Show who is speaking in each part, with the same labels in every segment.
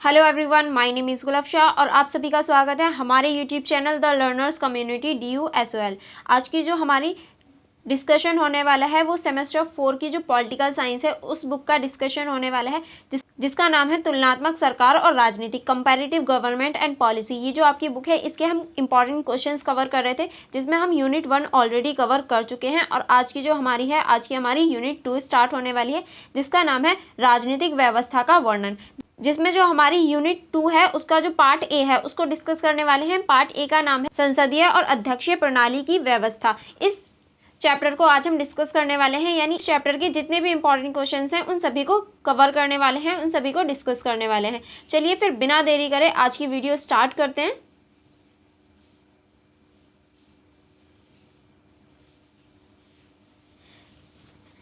Speaker 1: Hello everyone, my name is Gulab Shah और आप सभी का स्वागत है हमारे YouTube channel the learners community DUSOL। आज की जो हमारी डिस्कशन होने वाला है वो सेमेस्टर 4 की जो पॉलिटिकल साइंस है उस बुक का डिस्कशन होने वाला है जिसका नाम है तुलनात्मक सरकार और राजनीति, कंपैरेटिव गवर्नमेंट एंड पॉलिसी। ये जो आपकी बुक है इसके हम इंपॉर्टेंट क्वेश्चंस कवर कर रहे थे जिसमें हम यूनिट 1 ऑलरेडी कवर कर चुके हैं और आज की जो हमारी है आज की हमारी यूनिट 2 स्टार्ट होने वाली है जिसका नाम है राजनीतिक व्यवस्था का वर्णन, जिसमें जो हमारी यूनिट 2 है उसका जो पार्ट ए है उसको डिस्कस करने वाले हैं। पार्ट ए का नाम है संसदीय और अध्यक्षीय प्रणाली की व्यवस्था। इस चैप्टर को आज हम डिस्कस करने वाले हैं, यानी इस चैप्टर के जितने भी इंपॉर्टेंट क्वेश्चंस हैं उन सभी को कवर करने वाले हैं, उन सभी को डिस्कस करने वाले हैं। चलिए फिर बिना देरी करे आज की वीडियो स्टार्ट करते हैं।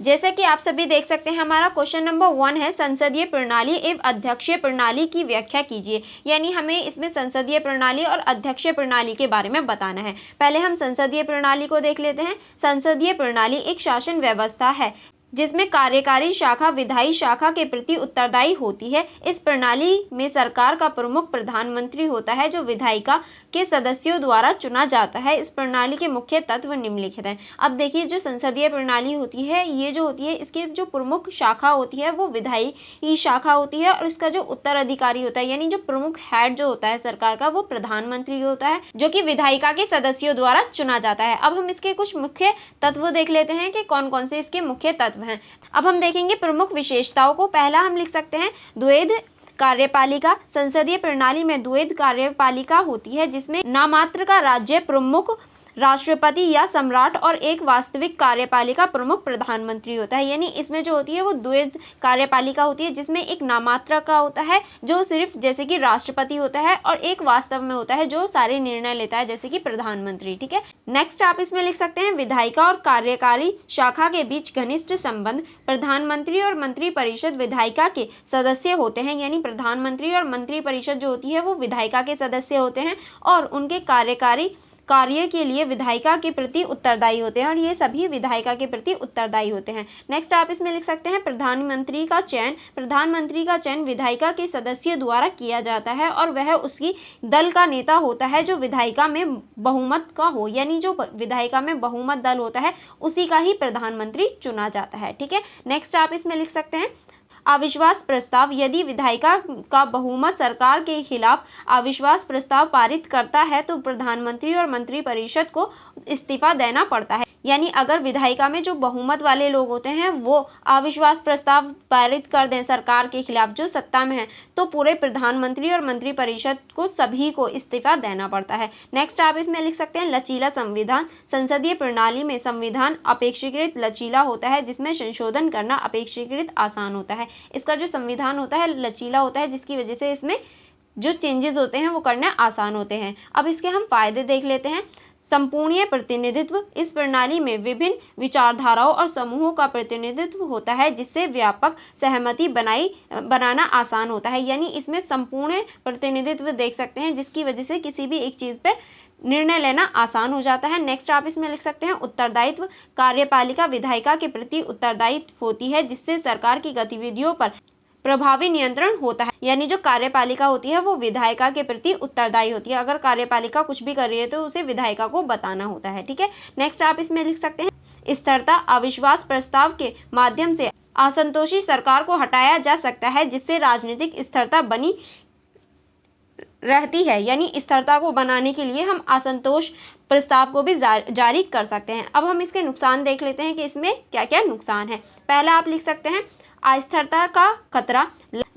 Speaker 1: जैसे कि आप सभी देख सकते हैं हमारा क्वेश्चन नंबर 1 है संसदीय प्रणाली एवं अध्यक्षीय प्रणाली की व्याख्या कीजिए। यानी हमें इसमें संसदीय प्रणाली और अध्यक्षीय प्रणाली के बारे में बताना है। पहले हम संसदीय प्रणाली को देख लेते हैं। संसदीय प्रणाली एक शासन व्यवस्था है जिसमें कार्यकारी शाखा विधायी शाखा के प्रति उत्तरदायी होती है। इस प्रणाली में सरकार का प्रमुख प्रधानमंत्री होता है जो विधायिका के सदस्यों द्वारा चुना जाता है। इस प्रणाली के मुख्य तत्व निम्नलिखित हैं। अब देखिए जो संसदीय प्रणाली होती है ये जो होती है इसकी जो प्रमुख शाखा होती है वो विधायी शाखा होती है और इसका जो उत्तराधिकारी होता है यानी जो प्रमुख हेड जो होता है सरकार का वो प्रधानमंत्री होता है जो कि विधायिका के सदस्यों द्वारा चुना जाता है। अब हम इसके कुछ मुख्य तत्व देख लेते हैं कि कौन कौन से इसके मुख्य तत्व हैं। अब हम देखेंगे प्रमुख विशेषताओं को। पहला हम लिख सकते हैं द्वैध कार्यपालिका। संसदीय प्रणाली में द्वैध कार्यपालिका होती है जिसमें नामात्र का राज्य प्रमुख राष्ट्रपति या सम्राट और एक वास्तविक कार्यपालिका प्रमुख प्रधानमंत्री होता है। यानी इसमें जो होती है वो द्वैध कार्यपालिका होती है जिसमें एक नामात्र का होता है जो सिर्फ जैसे कि राष्ट्रपति होता है और एक वास्तव में होता है जो सारे निर्णय लेता है जैसे कि प्रधानमंत्री। ठीक है, नेक्स्ट आप इसमें लिख सकते हैं विधायिका और कार्यकारी शाखा के बीच घनिष्ठ संबंध। प्रधानमंत्री और मंत्रिपरिषद विधायिका के सदस्य होते हैं, यानी प्रधानमंत्री और मंत्रिपरिषद जो होती है वो विधायिका के सदस्य होते हैं और उनके कार्यकारी कार्य के लिए विधायिका के प्रति उत्तरदायी होते हैं और ये सभी विधायिका के प्रति उत्तरदायी होते हैं। नेक्स्ट आप इसमें लिख सकते हैं प्रधानमंत्री का चयन। प्रधानमंत्री का चयन विधायिका के सदस्य द्वारा किया जाता है और वह उसकी दल का नेता होता है जो विधायिका में बहुमत का हो, यानी जो विधायिका में बहुमत दल होता है उसी का ही प्रधानमंत्री चुना जाता है। ठीक है, नेक्स्ट आप इसमें लिख सकते हैं अविश्वास प्रस्ताव। यदि विधायिका का बहुमत सरकार के खिलाफ अविश्वास प्रस्ताव पारित करता है तो प्रधानमंत्री और मंत्रिपरिषद को इस्तीफा देना पड़ता है। यानी अगर विधायिका में जो बहुमत वाले लोग होते हैं वो अविश्वास प्रस्ताव पारित कर दें सरकार के खिलाफ जो सत्ता में है तो पूरे प्रधानमंत्री और मंत्रिपरिषद को सभी को इस्तीफा देना पड़ता है। नेक्स्ट आप इसमें लिख सकते हैं लचीला संविधान। संसदीय प्रणाली में संविधान अपेक्षाकृत लचीला होता है जिसमें संशोधन करना अपेक्षाकृत आसान होता है। इसका जो संविधान होता है लचीला होता है जिसकी वजह से इसमें जो चेंजेस होते हैं वो करने आसान होते हैं। अब इसके हम फायदे देख लेते हैं। संपूर्ण प्रतिनिधित्व। इस प्रणाली में विभिन्न विचारधाराओं और समूहों का प्रतिनिधित्व होता है जिससे व्यापक सहमति बनाना आसान होता है। यानी इसमें संपूर्ण प्रतिनिधित्व देख सकते हैं जिसकी वजह से किसी भी एक चीज़ पर निर्णय लेना आसान हो जाता है। नेक्स्ट आप इसमें लिख सकते हैं उत्तरदायित्व। कार्यपालिका विधायिका के प्रति उत्तरदायित्व होती है जिससे सरकार की गतिविधियों पर प्रभावी नियंत्रण होता है। यानी जो कार्यपालिका होती है वो विधायिका के प्रति उत्तरदायी होती है। अगर कार्यपालिका कुछ भी कर रही है तो उसे विधायिका को बताना होता है। ठीक है, नेक्स्ट आप इसमें लिख सकते हैं स्थिरता। अविश्वास प्रस्ताव के माध्यम से असंतोषी सरकार को हटाया जा सकता है जिससे राजनीतिक स्थिरता बनी रहती है। यानी स्थिरता को बनाने के लिए हम असंतोष प्रस्ताव को भी जारी कर सकते हैं। अब हम इसके नुकसान देख लेते हैं कि इसमें क्या क्या नुकसान है। पहला आप लिख सकते हैं अस्थिरता का खतरा।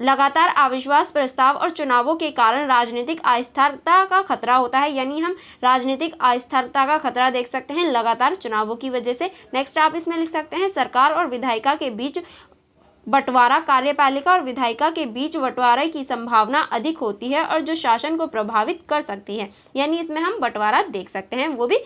Speaker 1: लगातार अविश्वास प्रस्ताव और चुनावों के कारण राजनीतिक अस्थिरता का खतरा होता है। यानी हम राजनीतिक अस्थिरता का खतरा देख सकते हैं लगातार चुनावों की वजह से। नेक्स्ट आप इसमें लिख सकते हैं सरकार और विधायिका के बीच बंटवारा। कार्यपालिका और विधायिका के बीच बंटवारे की संभावना अधिक होती है और जो शासन को प्रभावित कर सकती है। यानी इसमें हम बंटवारा देख सकते हैं वो भी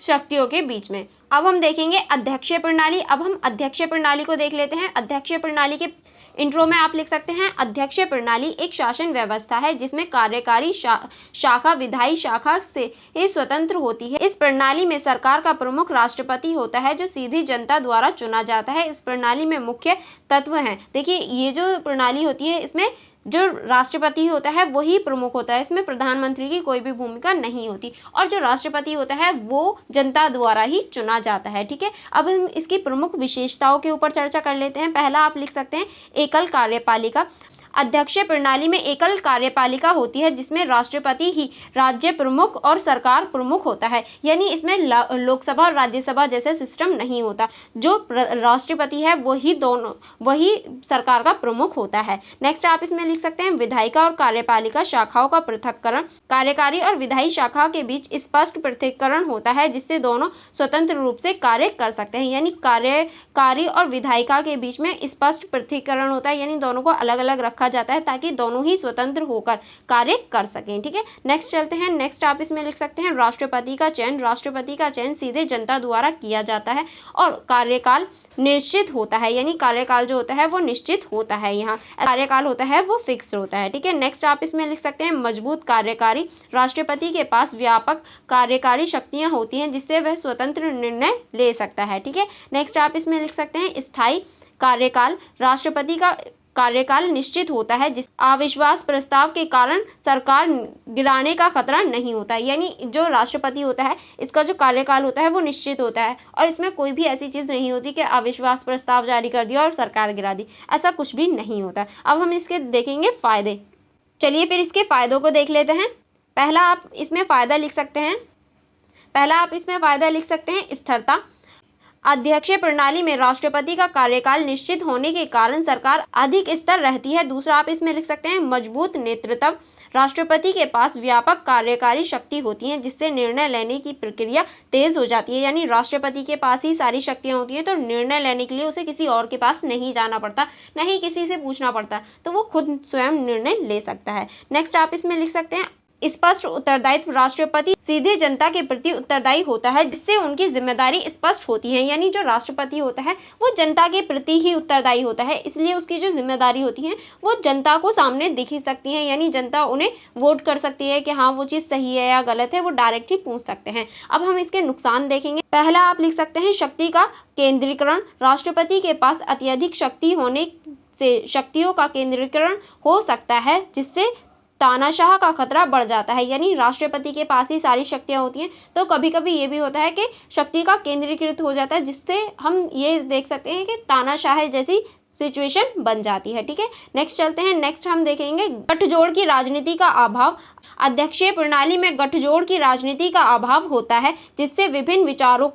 Speaker 1: शक्तियों के बीच में। अब हम देखेंगे अध्यक्षीय प्रणाली। अब हम अध्यक्षीय प्रणाली को देख लेते हैं। अध्यक्षीय प्रणाली के इंट्रो में आप लिख सकते हैं अध्यक्षीय प्रणाली एक शासन व्यवस्था है जिसमें कार्यकारी शाखा विधायी शाखा से स्वतंत्र होती है। इस प्रणाली में सरकार का प्रमुख राष्ट्रपति होता है जो सीधी जनता द्वारा चुना जाता है। इस प्रणाली में मुख्य तत्व हैं। देखिए ये जो प्रणाली होती है इसमें जो राष्ट्रपति होता है वही प्रमुख होता है, इसमें प्रधानमंत्री की कोई भी भूमिका नहीं होती, और जो राष्ट्रपति होता है वो जनता द्वारा ही चुना जाता है। ठीक है, अब हम इसकी प्रमुख विशेषताओं के ऊपर चर्चा कर लेते हैं। पहला आप लिख सकते हैं एकल कार्यपालिका। अध्यक्षीय प्रणाली में एकल कार्यपालिका होती है जिसमें राष्ट्रपति ही राज्य प्रमुख और सरकार प्रमुख होता है, यानी इसमें लोकसभा और राज्यसभा जैसे सिस्टम नहीं होता। जो राष्ट्रपति है वही सरकार का प्रमुख होता है। नेक्स्ट आप इसमें लिख सकते हैं विधायिका और कार्यपालिका शाखाओं का पृथक्करण। कार्यकारी और विधायी शाखा के बीच स्पष्ट पृथक्करण होता है जिससे दोनों स्वतंत्र रूप से कार्य कर सकते हैं, यानी कार्यकारी और विधायिका के बीच में स्पष्ट पृथक्करण होता है, यानी दोनों को अलग अलग रखा जाता है ताकि दोनों ही स्वतंत्र होकर कार्य कर सकें। ठीक है, नेक्स्ट चलते हैं। नेक्स्ट आप इसमें लिख सकते हैं राष्ट्रपति का चयन। राष्ट्रपति का चयन सीधे जनता द्वारा किया जाता है और कार्यकाल निश्चित होता है, यानी कार्यकाल जो होता है वो निश्चित होता है, यहाँ कार्यकाल होता है वो फिक्स होता है। ठीक है, नेक्स्ट आप इसमें लिख सकते हैं मजबूत कार्यकारी। राष्ट्रपति के पास व्यापक कार्यकारी शक्तियां होती हैं जिससे वह स्वतंत्र निर्णय ले सकता है। ठीक है, नेक्स्ट आप इसमें लिख सकते हैं स्थायी कार्यकाल। राष्ट्रपति का कार्यकाल निश्चित होता है जिस अविश्वास प्रस्ताव के कारण सरकार गिराने का खतरा नहीं होता है, यानी जो राष्ट्रपति होता है इसका जो कार्यकाल होता है वो निश्चित होता है और इसमें कोई भी ऐसी चीज़ नहीं होती कि अविश्वास प्रस्ताव जारी कर दिया और सरकार गिरा दी, ऐसा कुछ भी नहीं होता। अब हम इसके देखेंगे फायदे। चलिए फिर इसके फायदों को देख लेते हैं। पहला आप इसमें फ़ायदा लिख सकते हैं स्थिरता। अध्यक्षीय प्रणाली में राष्ट्रपति का कार्यकाल निश्चित होने के कारण सरकार अधिक स्थिर रहती है। दूसरा आप इसमें लिख सकते हैं मजबूत नेतृत्व। राष्ट्रपति के पास व्यापक कार्यकारी शक्ति होती है जिससे निर्णय लेने की प्रक्रिया तेज हो जाती है, यानी राष्ट्रपति के पास ही सारी शक्तियां होती हैं तो निर्णय लेने के लिए उसे किसी और के पास नहीं जाना पड़ता, नहीं किसी से पूछना पड़ता, तो वो खुद स्वयं निर्णय ले सकता है। नेक्स्ट आप इसमें लिख सकते हैं स्पष्ट उत्तरदायित्व। राष्ट्रपति सीधे जनता के प्रति उत्तरदायी होता है जिससे उनकी जिम्मेदारी स्पष्ट होती है, यानी जो राष्ट्रपति होता है वो जनता के प्रति ही उत्तरदायी होता है, इसलिए उसकी जो जिम्मेदारी होती है वो जनता को सामने दिख सकती है, यानी जनता उन्हें वोट कर सकती है कि हाँ वो चीज़ सही है या गलत है, वो डायरेक्ट ही पूछ सकते हैं। अब हम इसके नुकसान देखेंगे। पहला आप लिख सकते हैं शक्ति का केंद्रीकरण। राष्ट्रपति के पास अत्यधिक शक्ति होने से शक्तियों का केंद्रीकरण हो सकता है जिससे तानाशाह का खतरा बढ़ जाता है, यानी राष्ट्रपति के पास ही सारी शक्तियां होती हैं तो कभी कभी ये भी होता है कि शक्ति का केंद्रीकृत हो जाता है जिससे हम ये देख सकते हैं कि तानाशाह जैसी सिचुएशन बन जाती है। ठीक है, नेक्स्ट चलते हैं। नेक्स्ट हम देखेंगे गठजोड़ की राजनीति का अभाव। अध्यक्षीय प्रणाली में गठजोड़ की राजनीति का अभाव होता है जिससे विभिन्न विचारों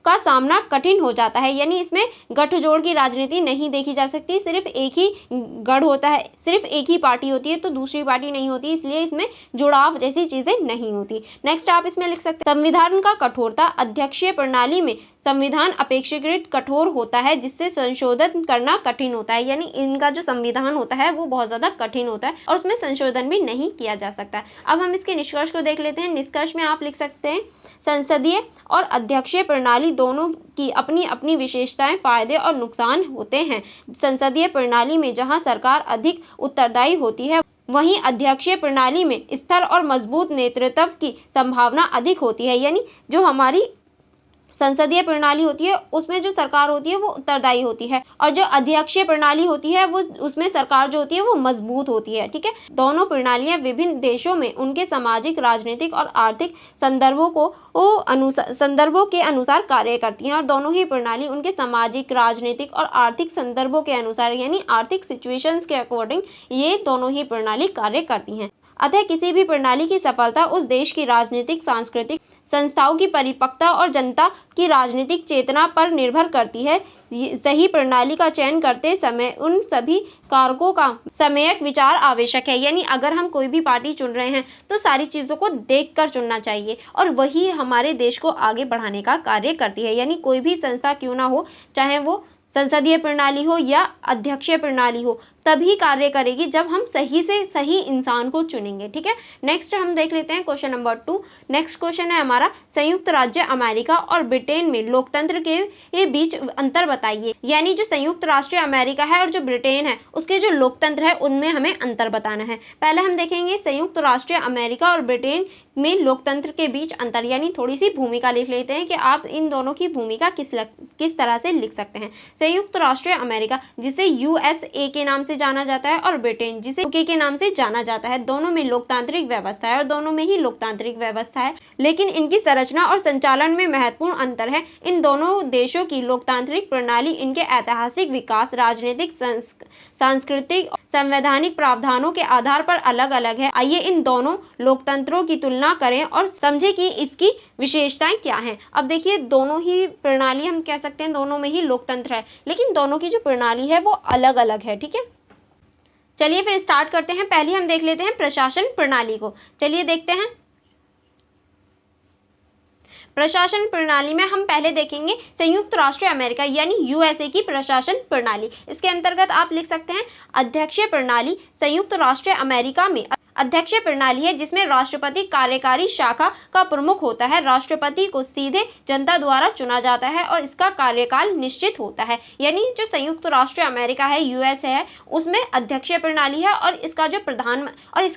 Speaker 1: का सामना कठिन हो जाता है, यानी इसमें गठजोड़ की राजनीति नहीं देखी जा सकती, सिर्फ एक ही गढ़ होता है, सिर्फ एक ही पार्टी होती है तो दूसरी पार्टी नहीं होती, इसलिए इसमें जुड़ाव जैसी चीजें नहीं होती। नेक्स्ट आप इसमें लिख सकते हैं संविधान का कठोरता। अध्यक्षीय प्रणाली में संविधान अपेक्षाकृत कठोर होता है जिससे संशोधन करना कठिन होता है, यानी इनका जो संविधान होता है वो बहुत ज़्यादा कठिन होता है और उसमें संशोधन भी नहीं किया जा सकता। अब हम इसके निष्कर्ष को देख लेते हैं। निष्कर्ष में आप लिख सकते हैं संसदीय और अध्यक्षीय प्रणाली दोनों की अपनी अपनी विशेषताएं, फायदे और नुकसान होते हैं। संसदीय प्रणाली में जहां सरकार अधिक उत्तरदायी होती है वहीं अध्यक्षीय प्रणाली में स्थिर और मजबूत नेतृत्व की संभावना अधिक होती है, यानी जो हमारी संसदीय प्रणाली होती है उसमें जो सरकार होती है वो उत्तरदायी होती है और जो अध्यक्षीय प्रणाली होती है वो उसमें सरकार जो होती है वो मजबूत होती है। ठीक है, दोनों प्रणालियां विभिन्न देशों में उनके सामाजिक, राजनीतिक और आर्थिक संदर्भों के अनुसार कार्य करती हैं और दोनों ही प्रणाली उनके सामाजिक, राजनीतिक और आर्थिक संदर्भों के अनुसार, यानी आर्थिक सिचुएशंस के अकॉर्डिंग ये दोनों ही प्रणाली कार्य करती हैं। अतः किसी भी प्रणाली की सफलता उस देश की राजनीतिक, सांस्कृतिक संस्थाओं की परिपक्वता और जनता की राजनीतिक चेतना पर निर्भर करती है। सही प्रणाली का चयन करते समय उन सभी कारकों का सम्यक विचार आवश्यक है, यानी अगर हम कोई भी पार्टी चुन रहे हैं तो सारी चीज़ों को देखकर चुनना चाहिए और वही हमारे देश को आगे बढ़ाने का कार्य करती है। यानी कोई भी संस्था क्यों ना हो, चाहे वो संसदीय प्रणाली हो या अध्यक्षीय प्रणाली हो, तभी कार्य करेगी जब हम सही से सही इंसान को चुनेंगे। ठीक है, नेक्स्ट हम देख लेते हैं क्वेश्चन नंबर 2। नेक्स्ट क्वेश्चन है हमारा संयुक्त राज्य अमेरिका और ब्रिटेन में लोकतंत्र के बीच अंतर बताइए, यानी जो संयुक्त राष्ट्र अमेरिका है और जो ब्रिटेन है उसके जो लोकतंत्र है उनमें हमें अंतर बताना है। पहले हम देखेंगे संयुक्त राष्ट्र अमेरिका और ब्रिटेन में लोकतंत्र के बीच अंतर, यानी थोड़ी सी भूमिका लिख लेते हैं कि आप इन दोनों की भूमिका किस तरह से लिख सकते हैं। संयुक्त राष्ट्र अमेरिका, जिसे USA के नाम से जाना जाता है और ब्रिटेन जिसे यूके के नाम से जाना जाता है। दोनों में लोकतांत्रिक व्यवस्था है और दोनों में ही लोकतांत्रिक व्यवस्था है, लेकिन इनकी संरचना और संचालन में महत्वपूर्ण अंतर है। इन दोनों देशों की लोकतांत्रिक प्रणाली इनके ऐतिहासिक विकास, राजनीतिक, सांस्कृतिक, संवैधानिक प्रावधानों के आधार पर अलग अलग है। आइए इन दोनों लोकतंत्रों की तुलना करें और समझें कि इसकी विशेषताएं क्या हैं। अब देखिए, दोनों ही प्रणाली हम कह सकते हैं दोनों में ही लोकतंत्र है, लेकिन दोनों की जो प्रणाली है वो अलग अलग है। ठीक है, चलिए फिर स्टार्ट करते हैं। पहले हम देख लेते हैं प्रशासन प्रणाली को। चलिए देखते हैं। प्रशासन प्रणाली में हम पहले देखेंगे संयुक्त राष्ट्र अमेरिका यानी यूएसए की प्रशासन प्रणाली। इसके अंतर्गत आप लिख सकते हैं अध्यक्षीय प्रणाली। संयुक्त राष्ट्र अमेरिका में अध्यक्षीय प्रणाली है जिसमें राष्ट्रपति कार्यकारी शाखा का प्रमुख होता है। राष्ट्रपति को सीधे जनता द्वारा चुना जाता है और इसका कार्यकाल निश्चित होता है। यानी जो संयुक्त राष्ट्र अमेरिका है, यूएसए है, उसमें अध्यक्षीय प्रणाली है और इसका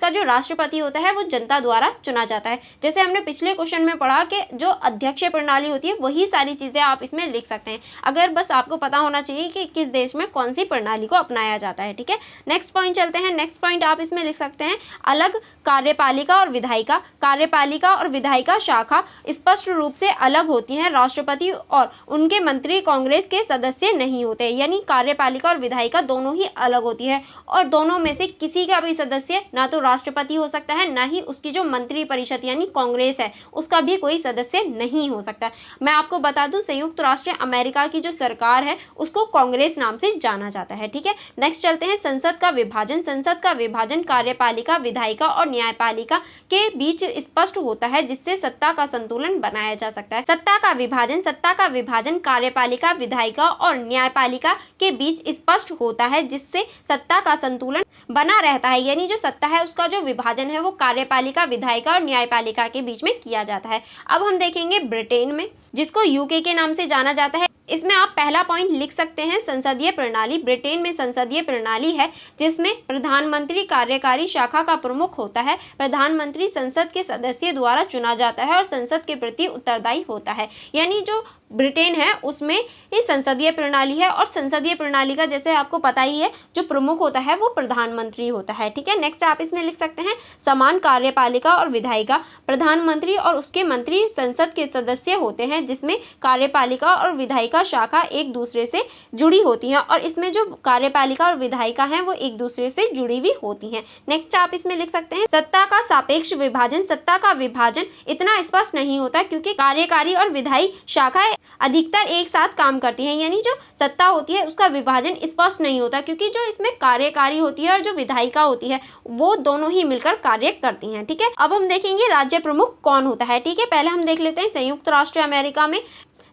Speaker 1: जो राष्ट्रपति होता है वो जनता द्वारा चुना जाता है। जैसे हमने पिछले क्वेश्चन में पढ़ा कि जो अध्यक्षीय प्रणाली होती है वही सारी चीजें आप इसमें लिख सकते हैं, अगर बस आपको पता होना चाहिए कि किस देश में कौन सी प्रणाली को अपनाया जाता है। ठीक है, नेक्स्ट पॉइंट चलते हैं। नेक्स्ट पॉइंट आप इसमें लिख सकते हैं अलग कार्यपालिका और विधायिका। कार्यपालिका और विधायिका शाखा स्पष्ट रूप से अलग होती हैं। राष्ट्रपति और उनके मंत्री कांग्रेस के सदस्य नहीं होते, यानी कार्यपालिका और विधायिका दोनों ही अलग होती है और दोनों में से किसी का भी सदस्य ना तो राष्ट्रपति हो सकता है, ना ही उसकी जो मंत्री परिषद यानी कांग्रेस है उसका भी कोई सदस्य नहीं हो सकता। मैं आपको बता दूं, संयुक्त राष्ट्र अमेरिका की जो सरकार है उसको कांग्रेस नाम से जाना जाता है। ठीक है, नेक्स्ट चलते हैं संसद का विभाजन। संसद का विभाजन कार्यपालिका, विधायिका और न्यायपालिका के बीच स्पष्ट होता है जिससे सत्ता का संतुलन बनाया जा सकता है। सत्ता का विभाजन कार्यपालिका, विधायिका और न्यायपालिका के बीच स्पष्ट होता है जिससे सत्ता का संतुलन बना रहता है। यानी जो सत्ता है उसका जो विभाजन है वो कार्यपालिका, विधायिका और न्यायपालिका के बीच में किया जाता है। अब हम देखेंगे ब्रिटेन में, जिसको यूके के नाम से जाना जाता है। इसमें आप पहला पॉइंट लिख सकते हैं संसदीय प्रणाली। ब्रिटेन में संसदीय प्रणाली है जिसमें प्रधानमंत्री कार्यकारी शाखा का प्रमुख होता है। प्रधानमंत्री संसद के सदस्य द्वारा चुना जाता है और संसद के प्रति उत्तरदायी होता है। यानी जो ब्रिटेन है उसमें ये संसदीय प्रणाली है और संसदीय प्रणाली का जैसे आपको पता ही है जो प्रमुख होता है वो प्रधानमंत्री होता है। ठीक है, नेक्स्ट आप इसमें लिख सकते हैं समान कार्यपालिका और विधायिका। प्रधानमंत्री और उसके मंत्री संसद के सदस्य होते हैं जिसमें कार्यपालिका और विधायिका शाखा एक दूसरे से जुड़ी होती हैं और इसमें जो कार्यपालिका और विधायिका हैं वो एक दूसरे से जुड़ी हुई होती हैं। नेक्स्ट आप इसमें लिख सकते हैं सत्ता का सापेक्ष विभाजन। सत्ता का विभाजन इतना स्पष्ट नहीं होता क्योंकि कार्यकारी और विधायी शाखाएं अधिकतर एक साथ काम करती हैं। यानी जो सत्ता होती है उसका विभाजन स्पष्ट नहीं होता क्योंकि जो इसमें कार्यकारी होती है और जो विधायिका होती है वो दोनों ही मिलकर कार्य करती हैं। ठीक है, अब हम देखेंगे राज्य प्रमुख कौन होता है। ठीक है, पहले हम देख लेते हैं संयुक्त राष्ट्र अमेरिका में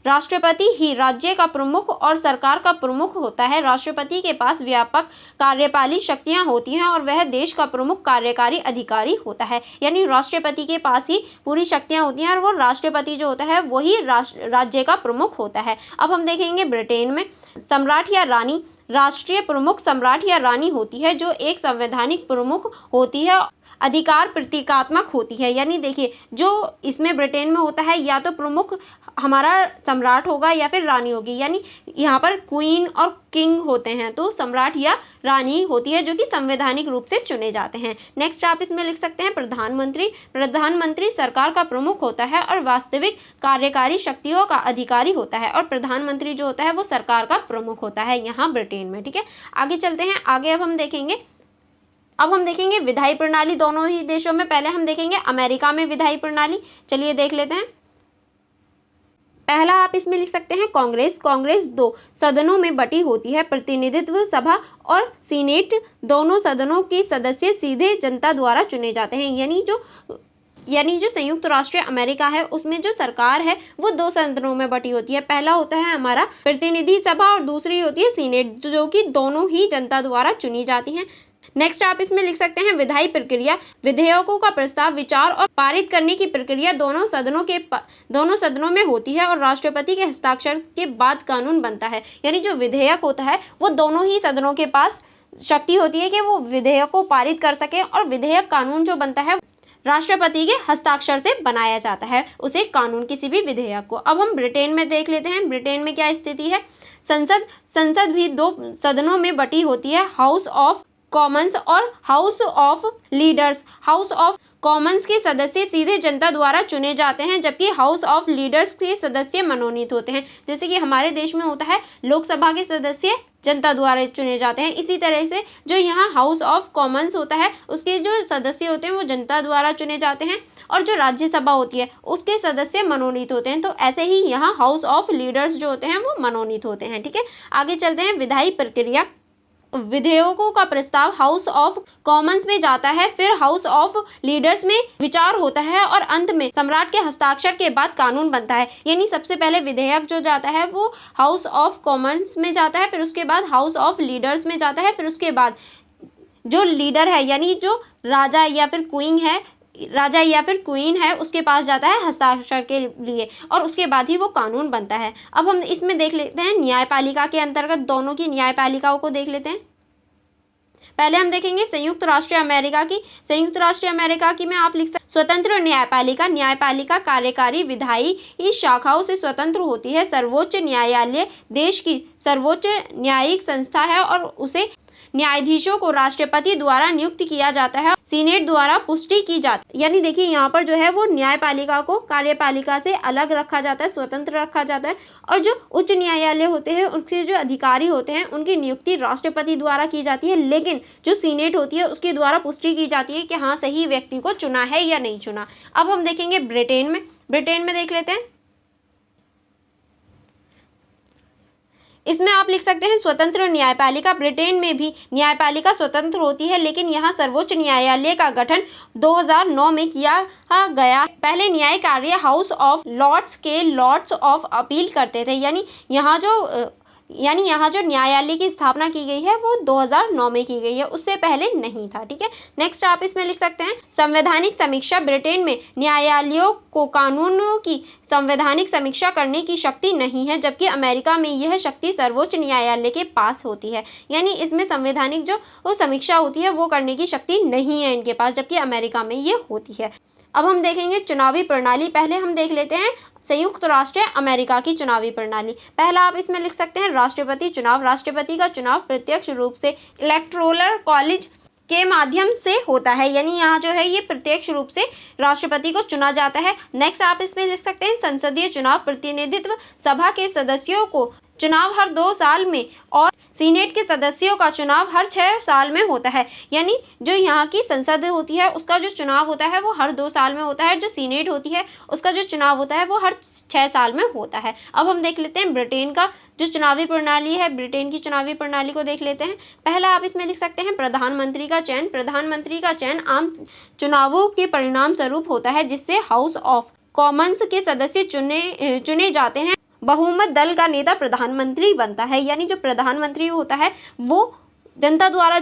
Speaker 1: राष्ट्रपति ही राज्य का प्रमुख और सरकार का प्रमुख होता है। राष्ट्रपति के पास व्यापक कार्यपालिक शक्तियां होती हैं और वह देश का प्रमुख कार्यकारी अधिकारी होता है। यानी राष्ट्रपति के पास ही पूरी शक्तियां होती हैं और वो राष्ट्रपति जो होता है वही राज्य का प्रमुख होता है। अब हम देखेंगे ब्रिटेन में सम्राट या रानी। राष्ट्रीय प्रमुख सम्राट या रानी होती है जो एक संवैधानिक प्रमुख होती है, अधिकार प्रतीकात्मक होती है। यानी देखिए जो इसमें ब्रिटेन में होता है या तो प्रमुख हमारा सम्राट होगा या फिर रानी होगी। यानी यहाँ पर क्वीन और किंग होते हैं तो सम्राट या रानी होती है जो कि संवैधानिक रूप से चुने जाते हैं। नेक्स्ट आप इसमें लिख सकते हैं प्रधानमंत्री। प्रधानमंत्री सरकार का प्रमुख होता है और वास्तविक कार्यकारी शक्तियों का अधिकारी होता है और प्रधानमंत्री जो होता है वो सरकार का प्रमुख होता है यहाँ ब्रिटेन में। ठीक है, आगे चलते हैं। आगे अब हम देखेंगे विधायी प्रणाली दोनों ही देशों में। पहले हम देखेंगे अमेरिका में विधायी प्रणाली। चलिए देख लेते हैं। पहला आप इसमें लिख सकते हैं कांग्रेस। कांग्रेस दो सदनों में बटी होती है, प्रतिनिधित्व सभा और सीनेट। दोनों सदनों के सदस्य सीधे जनता द्वारा चुने जाते हैं। यानी जो संयुक्त राष्ट्र अमेरिका है उसमें जो सरकार है वो दो सदनों में बटी होती है। पहला होता है हमारा प्रतिनिधि सभा और दूसरी होती है सीनेट, जो कि दोनों ही जनता द्वारा चुनी जाती हैं। नेक्स्ट आप इसमें लिख सकते हैं विधायी प्रक्रिया। विधेयकों का प्रस्ताव, विचार और पारित करने की प्रक्रिया दोनों सदनों में होती है और राष्ट्रपति के हस्ताक्षर के बाद कानून बनता है। यानी जो विधेयक होता है वो दोनों ही सदनों के पास शक्ति होती है कि वो विधेयक को पारित कर सके और विधेयक कानून जो बनता है राष्ट्रपति के हस्ताक्षर से बनाया जाता है उसे कानून, किसी भी विधेयक को। अब हम ब्रिटेन में देख लेते हैं ब्रिटेन में क्या स्थिति है। संसद भी दो सदनों में बटी होती है, हाउस ऑफ कॉमन्स और house of leaders. House of Commons के सदस्य सीधे जनता द्वारा चुने जाते हैं, जबकि हाउस ऑफ लीडर्स के सदस्य मनोनीत होते हैं। जैसे कि हमारे देश में होता है लोकसभा के सदस्य जनता द्वारा चुने जाते हैं, इसी तरह से जो यहाँ हाउस ऑफ कॉमन्स होता है उसके जो सदस्य होते हैं वो जनता द्वारा चुने जाते हैं, और जो राज्यसभा होती है उसके सदस्य मनोनीत होते हैं। तो ऐसे ही यहाँ हाउस ऑफ लीडर्स जो होते हैं वो मनोनीत होते हैं। ठीक है, आगे चलते हैं। विधायी प्रक्रिया, विधेयकों का प्रस्ताव हाउस ऑफ कॉमन्स में जाता है, फिर हाउस ऑफ लीडर्स में विचार होता है और अंत में सम्राट के हस्ताक्षर के बाद कानून बनता है। यानी सबसे पहले विधेयक जो जाता है वो हाउस ऑफ कॉमन्स में जाता है, फिर उसके बाद हाउस ऑफ लीडर्स में जाता है, फिर उसके बाद जो लीडर है यानी जो राजा या फिर क्वीन है उसके पास जाता है हस्ताक्षर के लिए, और उसके बाद ही वो कानून बनता है। अब हम इसमें देख लेते हैं न्यायपालिका के अंतर्गत दोनों की न्यायपालिकाओं को देख लेते हैं। पहले हम देखेंगे संयुक्त राष्ट्र अमेरिका की। संयुक्त राष्ट्र अमेरिका की में आप लिख सकते स्वतंत्र न्यायपालिका। न्यायपालिका कार्यकारी विधायी शाखाओं से स्वतंत्र होती है। सर्वोच्च न्यायालय देश की सर्वोच्च न्यायिक संस्था है और उसे न्यायाधीशों को राष्ट्रपति द्वारा नियुक्त किया जाता है, सीनेट द्वारा पुष्टि की जाती है। यानी देखिए यहाँ पर जो है वो न्यायपालिका को कार्यपालिका से अलग रखा जाता है, स्वतंत्र रखा जाता है, और जो उच्च न्यायालय होते हैं उनके जो अधिकारी होते हैं उनकी नियुक्ति राष्ट्रपति द्वारा की जाती है, लेकिन जो सीनेट होती है उसके द्वारा पुष्टि की जाती है कि हाँ सही व्यक्ति को चुना है या नहीं चुना। अब हम देखेंगे ब्रिटेन में देख लेते हैं। इसमें आप लिख सकते हैं स्वतंत्र न्यायपालिका। ब्रिटेन में भी न्यायपालिका स्वतंत्र होती है, लेकिन यहाँ सर्वोच्च न्यायालय का गठन 2009 में किया गया। पहले न्याय कार्य हाउस ऑफ लॉर्ड्स के लॉर्ड्स ऑफ अपील करते थे। यानी यहाँ जो न्यायालय की स्थापना की गई है वो 2009 में की गई है, उससे पहले नहीं था। ठीक है, नेक्स्ट आप इसमें लिख सकते हैं संवैधानिक समीक्षा। ब्रिटेन में न्यायालयों को कानूनों की संवैधानिक समीक्षा करने की शक्ति नहीं है, जबकि अमेरिका में यह शक्ति सर्वोच्च न्यायालय के पास होती है। यानी इसमें संवैधानिक जो समीक्षा होती है वो करने की शक्ति नहीं है इनके पास, जबकि अमेरिका में ये होती है। अब हम देखेंगे चुनावी प्रणाली। पहले हम देख लेते हैं संयुक्त राष्ट्र अमेरिका की चुनावी प्रणाली। पहला आप इसमें लिख सकते हैं राष्ट्रपति चुनाव। राष्ट्रपति का चुनाव प्रत्यक्ष रूप से इलेक्टोरल कॉलेज के माध्यम से होता है, यानी यहाँ जो है ये प्रत्यक्ष रूप से राष्ट्रपति को चुना जाता है। नेक्स्ट आप इसमें लिख सकते हैं संसदीय चुनाव। प्रतिनिधित्व सभा के सदस्यों को चुनाव हर 2 साल में और सीनेट के सदस्यों का चुनाव हर 6 साल में होता है। यानी जो यहाँ की संसद होती है उसका जो चुनाव होता है वो हर 2 साल में होता है, जो सीनेट होती है उसका जो चुनाव होता है वो हर 6 साल में होता है। अब हम देख लेते हैं ब्रिटेन का जो चुनावी प्रणाली है, ब्रिटेन की चुनावी प्रणाली को देख लेते हैं। पहला आप इसमें लिख सकते हैं प्रधानमंत्री का चयन। प्रधानमंत्री का चयन आम चुनावों के परिणाम स्वरूप होता है, जिससे हाउस ऑफ कॉमन्स के सदस्य चुने जाते हैं। बहुमत दल का नेता प्रधानमंत्री बनता है। यानी जो प्रधानमंत्री होता है वो जनता द्वारा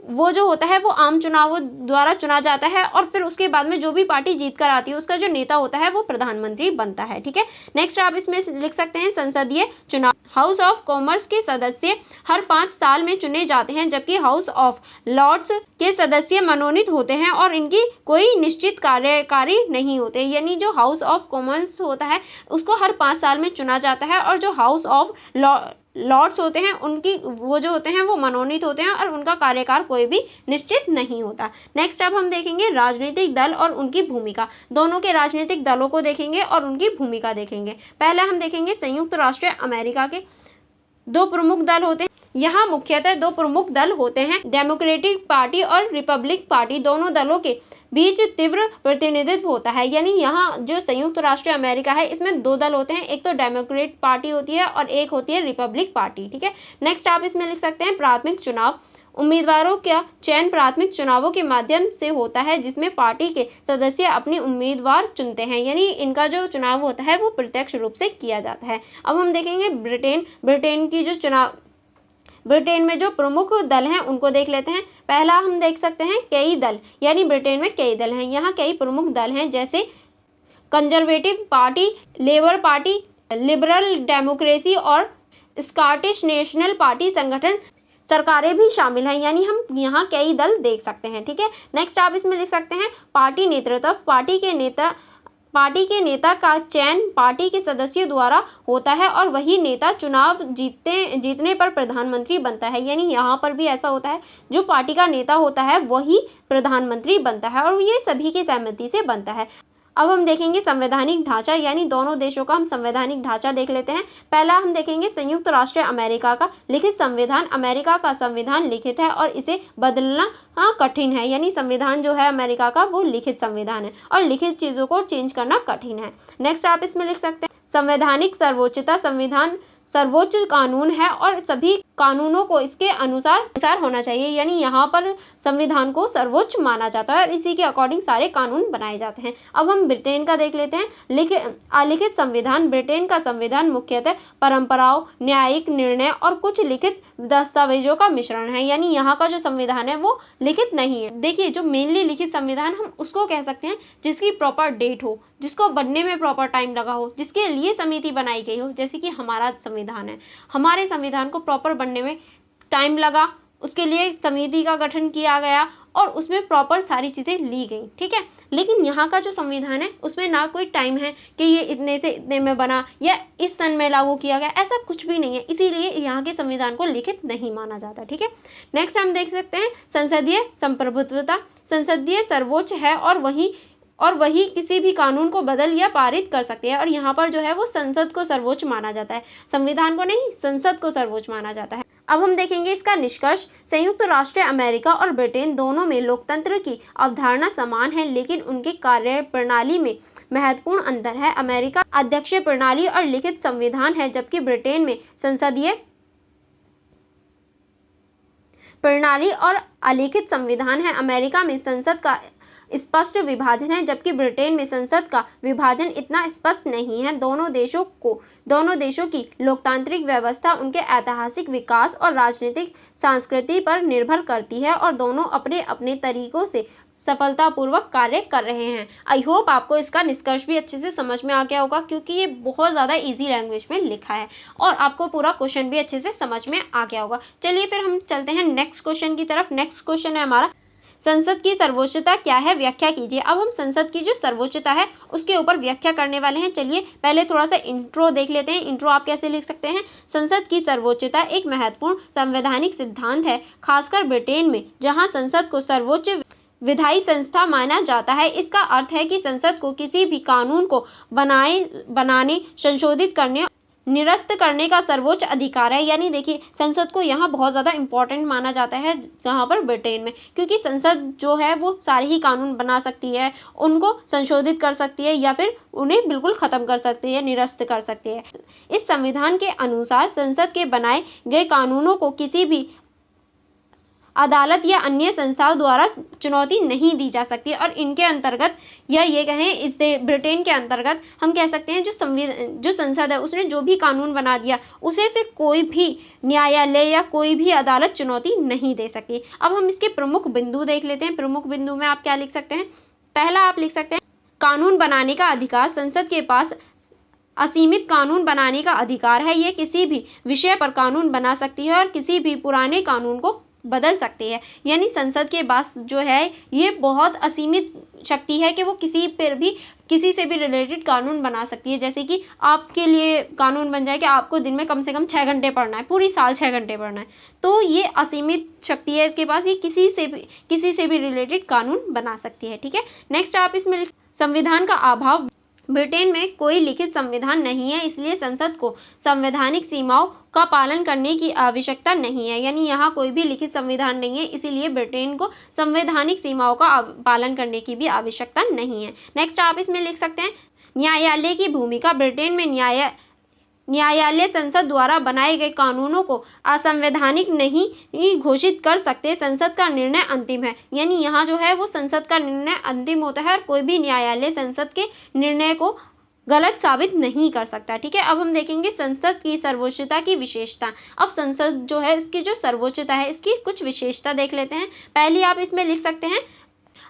Speaker 1: वो जो होता है वो आम चुनावों द्वारा चुना जाता है, और फिर उसके बाद में जो भी पार्टी जीत कर आती है उसका जो नेता होता है वो प्रधानमंत्री बनता है। ठीक है, नेक्स्ट आप इसमें लिख सकते हैं संसदीय चुनाव। हाउस ऑफ कॉमन्स के सदस्य हर 5 साल में चुने जाते हैं, जबकि हाउस ऑफ लॉर्ड्स के सदस्य मनोनीत होते हैं और इनकी कोई निश्चित कार्यकारी नहीं होते। यानी जो हाउस ऑफ कॉमन्स होता है उसको हर 5 साल में चुना जाता है, और जो हाउस ऑफ लॉर्ड्स होते हैं उनकी वो जो होते हैं वो मनोनीत होते हैं और उनका कार्यकाल कोई भी निश्चित नहीं होता। नेक्स्ट अब हम देखेंगे राजनीतिक दल और उनकी भूमिका। दोनों के राजनीतिक दलों को देखेंगे और उनकी भूमिका देखेंगे। पहला हम देखेंगे संयुक्त राष्ट्र अमेरिका के 2 प्रमुख दल होते हैं। यहाँ मुख्यतः 2 प्रमुख दल होते हैं, डेमोक्रेटिक पार्टी और रिपब्लिक पार्टी। दोनों दलों के बीच तीव्र प्रतिनिधित्व होता है। यानी यहाँ जो संयुक्त राष्ट्र अमेरिका है इसमें 2 दल होते हैं, एक तो डेमोक्रेट पार्टी होती है और एक होती है रिपब्लिक पार्टी। ठीक है, नेक्स्ट आप इसमें लिख सकते हैं प्राथमिक चुनाव। उम्मीदवारों का चयन प्राथमिक चुनावों के माध्यम से होता है, जिसमें पार्टी के सदस्य अपने उम्मीदवार चुनते हैं। यानी इनका जो चुनाव होता है वो प्रत्यक्ष रूप से किया जाता है। अब हम देखेंगे ब्रिटेन की जो चुनाव, ब्रिटेन में जो प्रमुख दल हैं उनको देख लेते हैं। पहला हम देख सकते हैं कई दल, यानी ब्रिटेन में कई दल हैं। यहाँ कई प्रमुख दल हैं, जैसे conservative party, labour party, liberal democracy और स्कॉटिश नेशनल पार्टी संगठन सरकारें भी शामिल हैं। यानी हम यहाँ कई दल देख सकते हैं। ठीक है, नेक्स्ट आप इसमें लिख सकते हैं पार्टी नेतृत्व। पार्टी के नेता पार्टी के नेता का चयन पार्टी के सदस्यों द्वारा होता है और वही नेता चुनाव जीतने पर प्रधानमंत्री बनता है। यानी यहाँ पर भी ऐसा होता है, जो पार्टी का नेता होता है वही प्रधानमंत्री बनता है और ये सभी की सहमति से बनता है। अब हम देखेंगे संवैधानिक ढांचा, यानी दोनों देशों का हम संवैधानिक ढांचा देख लेते हैं। पहला हम देखेंगे संयुक्त राष्ट्र अमेरिका का लिखित संविधान। अमेरिका का संविधान लिखित है और इसे बदलना कठिन है। यानी संविधान जो है अमेरिका का वो लिखित संविधान है और लिखित चीज़ों को चेंज करना कठिन है। नेक्स्ट आप इसमें लिख सकते हैं संवैधानिक सर्वोच्चता। संविधान सर्वोच्च कानून है और सभी कानूनों को इसके अनुसार होना चाहिए। यानी यहाँ पर संविधान को सर्वोच्च माना जाता है और इसी के अकॉर्डिंग सारे कानून बनाए जाते हैं। अब हम ब्रिटेन का देख लेते हैं। अलिखित संविधान। ब्रिटेन का संविधान मुख्यतः परंपराओं, न्यायिक निर्णय और कुछ लिखित दस्तावेजों का मिश्रण है। यानी यहाँ का जो संविधान है वो लिखित नहीं है। देखिए, जो मेनली लिखित संविधान हम उसको कह सकते हैं जिसकी प्रॉपर डेट हो, जिसको बनने में प्रॉपर टाइम लगा हो, जिसके लिए समिति बनाई गई हो। जैसे कि हमारा संविधान है, हमारे संविधान को प्रॉपर बनने में टाइम लगा, उसके लिए समिति का गठन किया गया और उसमें प्रॉपर सारी चीज़ें ली गई। ठीक है, लेकिन यहाँ का जो संविधान है उसमें ना कोई टाइम है कि ये इतने से इतने में बना या इस सन में लागू किया गया, ऐसा कुछ भी नहीं है। इसीलिए यहाँ के संविधान को लिखित नहीं माना जाता। ठीक है, नेक्स्ट हम देख सकते हैं संसदीय संप्रभुत्वता। संसदीय सर्वोच्च है और वही किसी भी कानून को बदल या पारित कर सकते हैं और यहाँ पर जो है वो संसद को सर्वोच्च माना जाता है, संविधान को नहीं, संसद को सर्वोच्च माना जाता है। अब हम देखेंगे इसका निष्कर्ष। संयुक्त राष्ट्र अमेरिका और ब्रिटेन दोनों में लोकतंत्र की अवधारणा समान है, लेकिन उनकी कार्य प्रणाली में महत्वपूर्ण अंतर है। अमेरिका अध्यक्षीय प्रणाली और लिखित संविधान है, जबकि ब्रिटेन में संसदीय प्रणाली और अलिखित संविधान है। अमेरिका में संसद का स्पष्ट विभाजन है, जबकि ब्रिटेन में संसद का विभाजन इतना स्पष्ट नहीं है। दोनों देशों की लोकतांत्रिक व्यवस्था उनके ऐतिहासिक विकास और राजनीतिक संस्कृति पर निर्भर करती है और दोनों अपने अपने तरीकों से सफलतापूर्वक कार्य कर रहे हैं। आई होप आपको इसका निष्कर्ष भी अच्छे से समझ में आ गया होगा, क्योंकि ये बहुत ज़्यादा इजी लैंग्वेज में लिखा है और आपको पूरा क्वेश्चन भी अच्छे से समझ में आ गया होगा। चलिए फिर हम चलते हैं नेक्स्ट क्वेश्चन की तरफ। नेक्स्ट क्वेश्चन है हमारा, संसद की सर्वोच्चता क्या है, व्याख्या कीजिए। अब हम संसद की जो सर्वोच्चता है उसके ऊपर व्याख्या करने वाले हैं। चलिए पहले थोड़ा सा इंट्रो देख लेते हैं। इंट्रो आप कैसे लिख सकते हैं, संसद की सर्वोच्चता एक महत्वपूर्ण संवैधानिक सिद्धांत है, खासकर ब्रिटेन में जहां संसद को सर्वोच्च विधायी संस्था माना जाता है। इसका अर्थ है कि संसद को किसी भी कानून को बनाने, संशोधित करने, निरस्त करने का सर्वोच्च अधिकार है। यानी देखिए, संसद को यहाँ बहुत ज़्यादा इम्पोर्टेंट माना जाता है यहाँ पर ब्रिटेन में, क्योंकि संसद जो है वो सारे ही कानून बना सकती है, उनको संशोधित कर सकती है या फिर उन्हें बिल्कुल ख़त्म कर सकती है, निरस्त कर सकती है। इस संविधान के अनुसार संसद के बनाए गए कानूनों को किसी भी अदालत या अन्य संस्थाओं द्वारा चुनौती नहीं दी जा सकती और इनके अंतर्गत या ये कहें इस ब्रिटेन के अंतर्गत हम कह सकते हैं जो संसद है उसने जो भी कानून बना दिया उसे फिर कोई भी न्यायालय या कोई भी अदालत चुनौती नहीं दे सकती। अब हम इसके प्रमुख बिंदु देख लेते हैं। प्रमुख बिंदु में आप क्या लिख सकते हैं, पहला आप लिख सकते हैं कानून बनाने का अधिकार। संसद के पास असीमित कानून बनाने का अधिकार है, ये किसी भी विषय पर कानून बना सकती है और किसी भी पुराने कानून को बदल सकती है। यानी संसद के पास जो है ये बहुत असीमित शक्ति है कि वो किसी से भी रिलेटेड कानून बना सकती है। जैसे कि आपके लिए कानून बन जाए कि आपको दिन में कम से कम 6 घंटे पढ़ना है, पूरी साल 6 घंटे पढ़ना है, तो ये असीमित शक्ति है इसके पास, ये किसी से भी रिलेटेड कानून बना सकती है। ठीक है, नेक्स्ट आप इसमें संविधान का अभाव। ब्रिटेन में कोई लिखित संविधान नहीं है, इसलिए संसद को संवैधानिक सीमाओं का पालन करने की आवश्यकता नहीं है। यानी यहाँ कोई भी लिखित संविधान नहीं है, इसीलिए ब्रिटेन को संवैधानिक सीमाओं का पालन करने की भी आवश्यकता नहीं है। नेक्स्ट आप इसमें लिख सकते हैं न्यायालय की भूमिका। ब्रिटेन में न्यायालय संसद द्वारा बनाए गए कानूनों को असंवैधानिक नहीं घोषित कर सकते। संसद का निर्णय अंतिम है। यानी यहाँ जो है वो संसद का निर्णय अंतिम होता है और कोई भी न्यायालय संसद के निर्णय को गलत साबित नहीं कर सकता। ठीक है, अब हम देखेंगे संसद की सर्वोच्चता की विशेषता। अब संसद जो है इसकी जो सर्वोच्चता है इसकी कुछ विशेषता देख लेते हैं। पहली आप इसमें लिख सकते हैं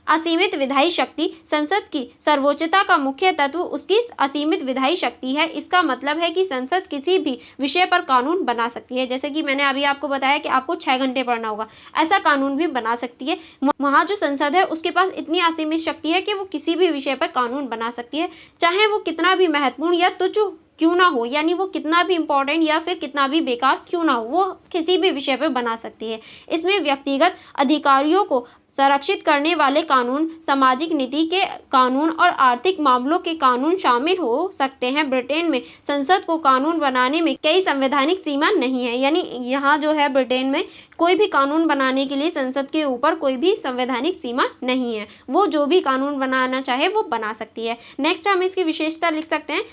Speaker 1: असीमित विधायी शक्ति। संसद की सर्वोच्चता का मुख्य तत्व उसकी असीमित विधायी शक्ति है। इसका मतलब है कि संसद किसी भी विषय पर कानून बना सकती है। जैसे कि मैंने अभी आपको बताया कि आपको 6 घंटे पढ़ना होगा, ऐसा कानून भी बना सकती है। वहाँ जो संसद है उसके पास इतनी असीमित शक्ति है कि वो किसी भी विषय पर कानून बना सकती है, चाहे वो कितना भी महत्वपूर्ण या तुच्छ क्यों ना हो, यानी वो कितना भी इम्पोर्टेंट या फिर कितना भी बेकार क्यों ना हो, वो किसी भी विषय पर बना सकती है। इसमें व्यक्तिगत अधिकारियों को संरक्षित करने वाले कानून, सामाजिक नीति के कानून और आर्थिक मामलों के कानून शामिल हो सकते हैं। ब्रिटेन में संसद को कानून बनाने में कई संवैधानिक सीमा नहीं है, यानी यहाँ जो है ब्रिटेन में कोई भी कानून बनाने के लिए संसद के ऊपर कोई भी संवैधानिक सीमा नहीं है। वो जो भी कानून बनाना चाहे वो बना सकती है। नेक्स्ट हम इसकी विशेषता लिख सकते हैं,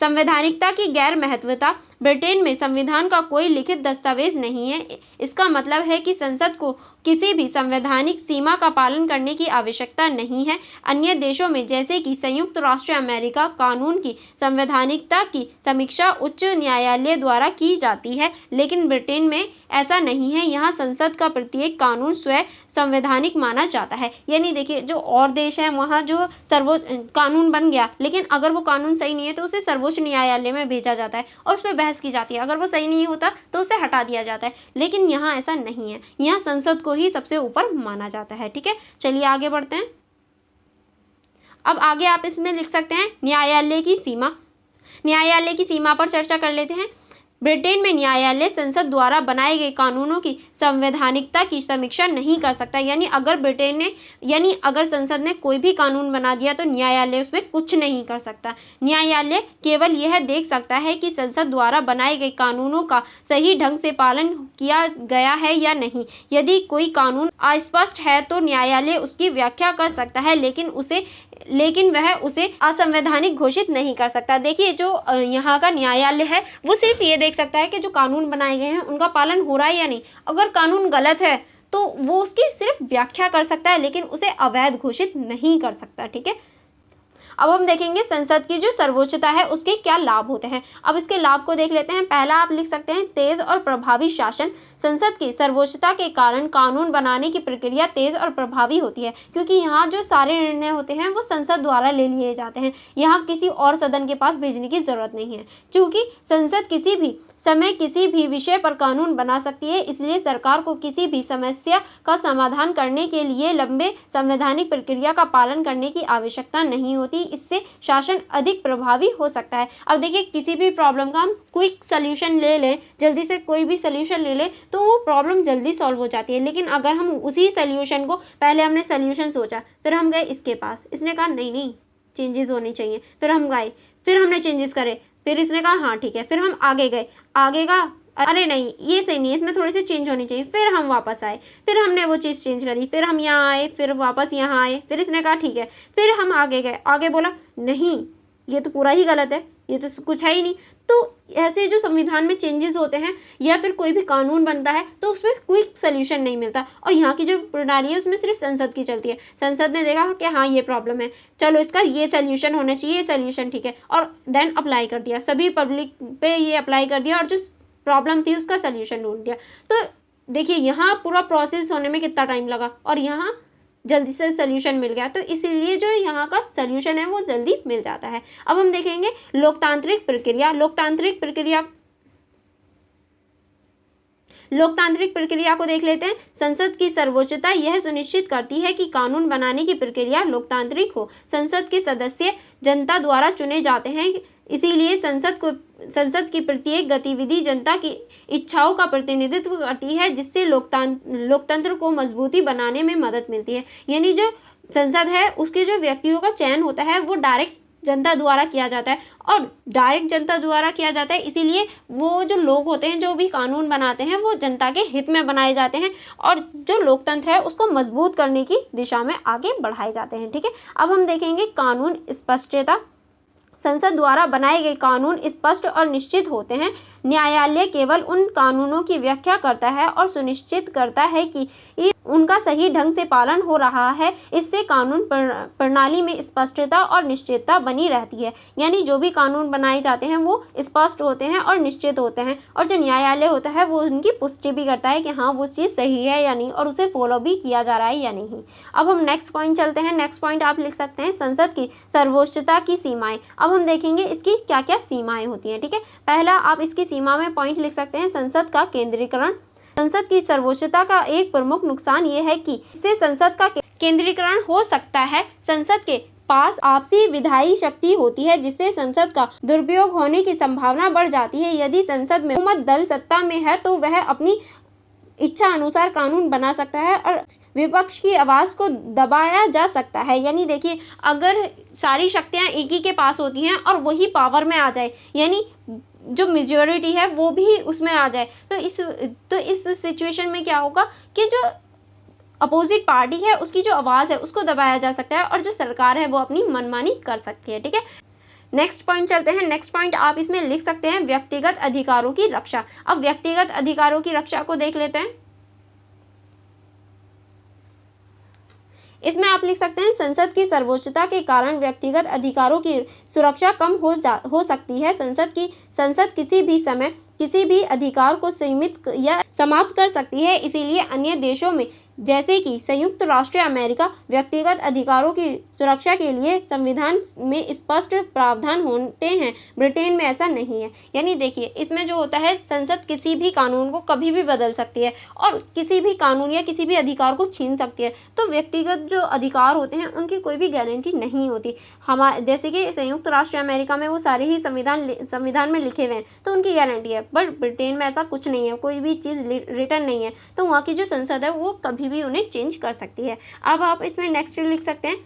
Speaker 1: संवैधानिकता की गैर महत्वता। ब्रिटेन में संविधान का कोई लिखित दस्तावेज नहीं है। इसका मतलब है कि संसद को किसी भी संवैधानिक सीमा का पालन करने की आवश्यकता नहीं है। अन्य देशों में जैसे कि संयुक्त राष्ट्र अमेरिका, कानून की संवैधानिकता की समीक्षा उच्च न्यायालय द्वारा की जाती है, लेकिन ब्रिटेन में ऐसा नहीं है। यहाँ संसद का प्रत्येक कानून स्वयं संवैधानिक माना जाता है। यानी देखिए, जो और देश हैं वहाँ जो कानून बन गया, लेकिन अगर वो कानून सही नहीं है तो उसे सर्वोच्च न्यायालय में भेजा जाता है और उस पर बहस की जाती है। अगर वो सही नहीं होता तो उसे हटा दिया जाता है, लेकिन यहाँ ऐसा नहीं है। यहाँ संसद को ही सबसे ऊपर माना जाता है। ठीक है, चलिए आगे बढ़ते हैं। अब आगे आप इसमें लिख सकते हैं न्यायालय की सीमा। न्यायालय की सीमा पर चर्चा कर लेते हैं। ब्रिटेन में न्यायालय संसद द्वारा बनाए गए कानूनों की संवैधानिकता की समीक्षा नहीं कर सकता। यानी अगर संसद ने कोई भी कानून बना दिया तो न्यायालय उसमें कुछ नहीं कर सकता। न्यायालय केवल यह देख सकता है कि संसद द्वारा बनाए गए कानूनों का सही ढंग से पालन किया गया है या नहीं। यदि कोई कानून अस्पष्ट है तो न्यायालय उसकी व्याख्या कर सकता है, लेकिन वह उसे असंवैधानिक घोषित नहीं कर सकता। देखिए, जो यहाँ का न्यायालय है वो सिर्फ ये देख सकता है कि जो कानून बनाए गए हैं उनका पालन हो रहा है या नहीं। अगर कानून गलत है तो वो उसकी सिर्फ व्याख्या कर सकता है, लेकिन उसे अवैध घोषित नहीं कर सकता। ठीक है, अब हम देखेंगे संसद की जो सर्वोच्चता है उसके क्या लाभ होते हैं। अब इसके लाभ को देख लेते हैं। पहला आप लिख सकते हैं तेज और प्रभावी शासन। संसद की सर्वोच्चता के कारण कानून बनाने की प्रक्रिया तेज और प्रभावी होती है, क्योंकि यहाँ जो सारे निर्णय होते हैं वो संसद द्वारा ले लिए जाते हैं। यहाँ किसी और सदन के पास भेजने की जरूरत नहीं है। क्योंकि संसद किसी भी समय किसी भी विषय पर कानून बना सकती है, इसलिए सरकार को किसी भी समस्या का समाधान करने के लिए लंबे संवैधानिक प्रक्रिया का पालन करने की आवश्यकता नहीं होती। इससे शासन अधिक प्रभावी हो सकता है। अब देखिए, किसी भी प्रॉब्लम का हम क्विक सल्यूशन ले लें, जल्दी से कोई भी सल्यूशन ले लें तो वो प्रॉब्लम जल्दी सॉल्व हो जाती है। लेकिन अगर हम उसी सल्यूशन को, पहले हमने सल्यूशन सोचा, फिर हम गए इसके पास, इसने कहा नहीं चेंजेस होने चाहिए, फिर हम गए, फिर हमने चेंजेस करे, फिर इसने कहा हाँ ठीक है, फिर हम आगे गए, आगे का अरे नहीं ये सही नहीं है, इसमें थोड़ी सी चेंज होनी चाहिए, फिर हम वापस आए, फिर हमने वो चीज़ चेंज करी, फिर हम यहाँ आए, फिर वापस यहाँ आए, फिर इसने कहा ठीक है, फिर हम आगे गए, आगे बोला नहीं ये तो पूरा ही गलत है, ये तो कुछ है ही नहीं। तो ऐसे जो संविधान में चेंजेस होते हैं या फिर कोई भी कानून बनता है तो उसमें क्विक सल्यूशन नहीं मिलता। और यहाँ की जो प्रणाली है उसमें सिर्फ संसद की चलती है। संसद ने देखा कि हाँ ये प्रॉब्लम है, चलो इसका ये सल्यूशन होना चाहिए, ये सल्यूशन ठीक है, और देन अप्लाई कर दिया, सभी पब्लिक पे ये अप्लाई कर दिया और जो प्रॉब्लम थी उसका सल्यूशन ढूंढ दिया। तो देखिए यहाँ पूरा प्रोसेस होने में कितना टाइम लगा और यहाँ जल्दी से सल्यूशन मिल गया। तो इसीलिए जो यहाँ का सल्यूशन है वो जल्दी मिल जाता है। अब हम देखेंगे लोकतांत्रिक प्रक्रिया। लोकतांत्रिक प्रक्रिया को देख लेते हैं। संसद की सर्वोच्चता यह सुनिश्चित करती है कि कानून बनाने की प्रक्रिया लोकतांत्रिक हो। संसद के सदस्य जनता द्वारा चुने जाते हैं, इसीलिए संसद की प्रत्येक गतिविधि जनता की इच्छाओं का प्रतिनिधित्व करती है, जिससे लोकतंत्र को मजबूती बनाने में मदद मिलती है। यानी जो संसद है उसके जो व्यक्तियों का चयन होता है वो डायरेक्ट जनता द्वारा किया जाता है, और डायरेक्ट जनता द्वारा किया जाता है इसीलिए वो जो लोग होते हैं जो भी कानून बनाते हैं वो जनता के हित में बनाए जाते हैं और जो लोकतंत्र है उसको मजबूत करने की दिशा में आगे बढ़ाए जाते हैं। ठीक है, अब हम देखेंगे कानून स्पष्टता। संसद द्वारा बनाए गए कानून स्पष्ट और निश्चित होते हैं। न्यायालय केवल उन कानूनों की व्याख्या करता है और सुनिश्चित करता है कि उनका सही ढंग से पालन हो रहा है। इससे कानून प्रणाली में स्पष्टता और निश्चितता बनी रहती है। यानी जो भी कानून बनाए जाते हैं वो स्पष्ट होते हैं और निश्चित होते हैं, और जो न्यायालय होता है वो उनकी पुष्टि भी करता है कि हाँ वो चीज़ सही है या नहीं और उसे फॉलो भी किया जा रहा है या नहीं। अब हम नेक्स्ट पॉइंट चलते हैं। नेक्स्ट पॉइंट आप लिख सकते हैं संसद की सर्वोच्चता की सीमाएं। अब हम देखेंगे इसकी क्या क्या सीमाएं होती हैं। ठीक है, पहला आप इसकी सीमा में पॉइंट लिख सकते हैं संसद का केंद्रीकरण। संसद की सर्वोच्चता का एक प्रमुख नुकसान ये है कि इससे संसद का केंद्रीकरण हो सकता है। संसद के पास आपसी विधायी शक्ति होती है जिससे संसद का दुरुपयोग होने की संभावना बढ़ जाती है। यदि संसद में बहुमत दल सत्ता में है तो वह अपनी इच्छा अनुसार कानून बना सकता है और विपक्ष की आवाज़ को दबाया जा सकता है। यानी देखिए, अगर सारी शक्तियाँ एक ही के पास होती हैं और वही पावर में आ जाए, यानी जो मेजॉरिटी है वो भी उसमें आ जाए, तो इस सिचुएशन में क्या होगा कि जो अपोजिट पार्टी है उसकी जो आवाज़ है उसको दबाया जा सकता है और जो सरकार है वो अपनी मनमानी कर सकती है। ठीक है, नेक्स्ट पॉइंट चलते हैं। नेक्स्ट पॉइंट आप इसमें लिख सकते हैं व्यक्तिगत अधिकारों की रक्षा। अब व्यक्तिगत अधिकारों की रक्षा को देख लेते हैं। इसमें आप लिख सकते हैं संसद की सर्वोच्चता के कारण व्यक्तिगत अधिकारों की सुरक्षा कम हो सकती है। संसद किसी भी समय किसी भी अधिकार को सीमित या समाप्त कर सकती है। इसीलिए अन्य देशों में जैसे कि संयुक्त राष्ट्र अमेरिका व्यक्तिगत अधिकारों की सुरक्षा के लिए संविधान में स्पष्ट प्रावधान होते हैं। ब्रिटेन में ऐसा नहीं है। यानी देखिए, इसमें जो होता है संसद किसी भी कानून को कभी भी बदल सकती है और किसी भी कानून या किसी भी अधिकार को छीन सकती है। तो व्यक्तिगत जो अधिकार होते हैं उनकी कोई भी गारंटी नहीं होती। जैसे कि संयुक्त राष्ट्र अमेरिका में वो सारे ही संविधान में लिखे हुए हैं तो उनकी गारंटी है, बट ब्रिटेन में ऐसा कुछ नहीं है, कोई भी चीज़ रिटर्न नहीं है। तो वहाँ की जो संसद है वो कभी भी उन्हें चेंज कर सकती है। अब आप इसमें नेक्स्ट लिख सकते हैं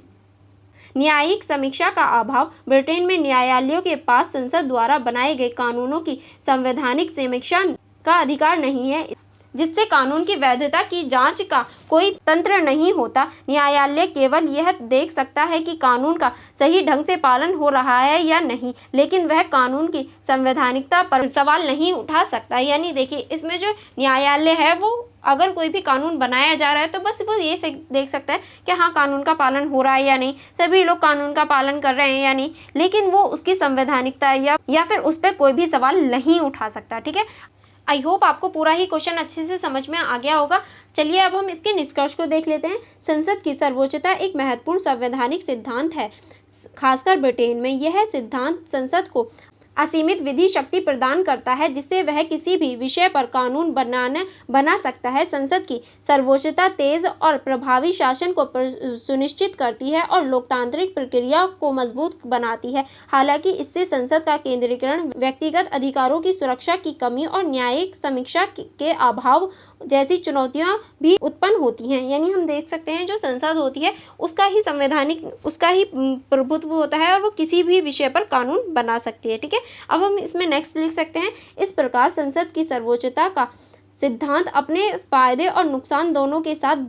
Speaker 1: न्यायिक समीक्षा का अभाव। ब्रिटेन में न्यायालयों के पास संसद द्वारा बनाए गए कानूनों की संवैधानिक समीक्षा का अधिकार नहीं है, जिससे कानून की वैधता की जांच का कोई तंत्र नहीं होता। न्यायालय केवल यह देख सकता है कि कानून का सही ढंग से पालन हो रहा है या नहीं, लेकिन वह कानून की संवैधानिकता पर सवाल नहीं उठा सकता। यानी देखिए, इसमें जो न्यायालय है वो अगर कोई भी कानून बनाया जा रहा है तो बस वो ये देख सकता है कि हाँ कानून का पालन हो रहा है या नहीं, सभी लोग कानून का पालन कर रहे हैं या नहीं, लेकिन वो उसकी संवैधानिकता या फिर उस पर कोई भी सवाल नहीं उठा सकता। ठीक है, आई होप आपको पूरा ही क्वेश्चन अच्छे से समझ में आ गया होगा। चलिए अब हम इसके निष्कर्ष को देख लेते हैं। संसद की सर्वोच्चता एक महत्वपूर्ण संवैधानिक सिद्धांत है। खासकर ब्रिटेन में यह सिद्धांत संसद को असीमित विधि शक्ति प्रदान करता है, जिससे वह किसी भी विषय पर कानून बना सकता है। संसद की सर्वोच्चता तेज और प्रभावी शासन को सुनिश्चित करती है और लोकतांत्रिक प्रक्रिया को मजबूत बनाती है। हालांकि इससे संसद का केंद्रीकरण, व्यक्तिगत अधिकारों की सुरक्षा की कमी और न्यायिक समीक्षा के अभाव जैसी चुनौतियां भी उत्पन्न होती हैं। यानी हम देख सकते हैं जो संसद होती है उसका ही प्रभुत्व होता है और वो किसी भी विषय पर कानून बना सकती है। ठीक है, अब हम इसमें नेक्स्ट लिख सकते हैं इस प्रकार संसद की सर्वोच्चता का सिद्धांत अपने फायदे और नुकसान दोनों के साथ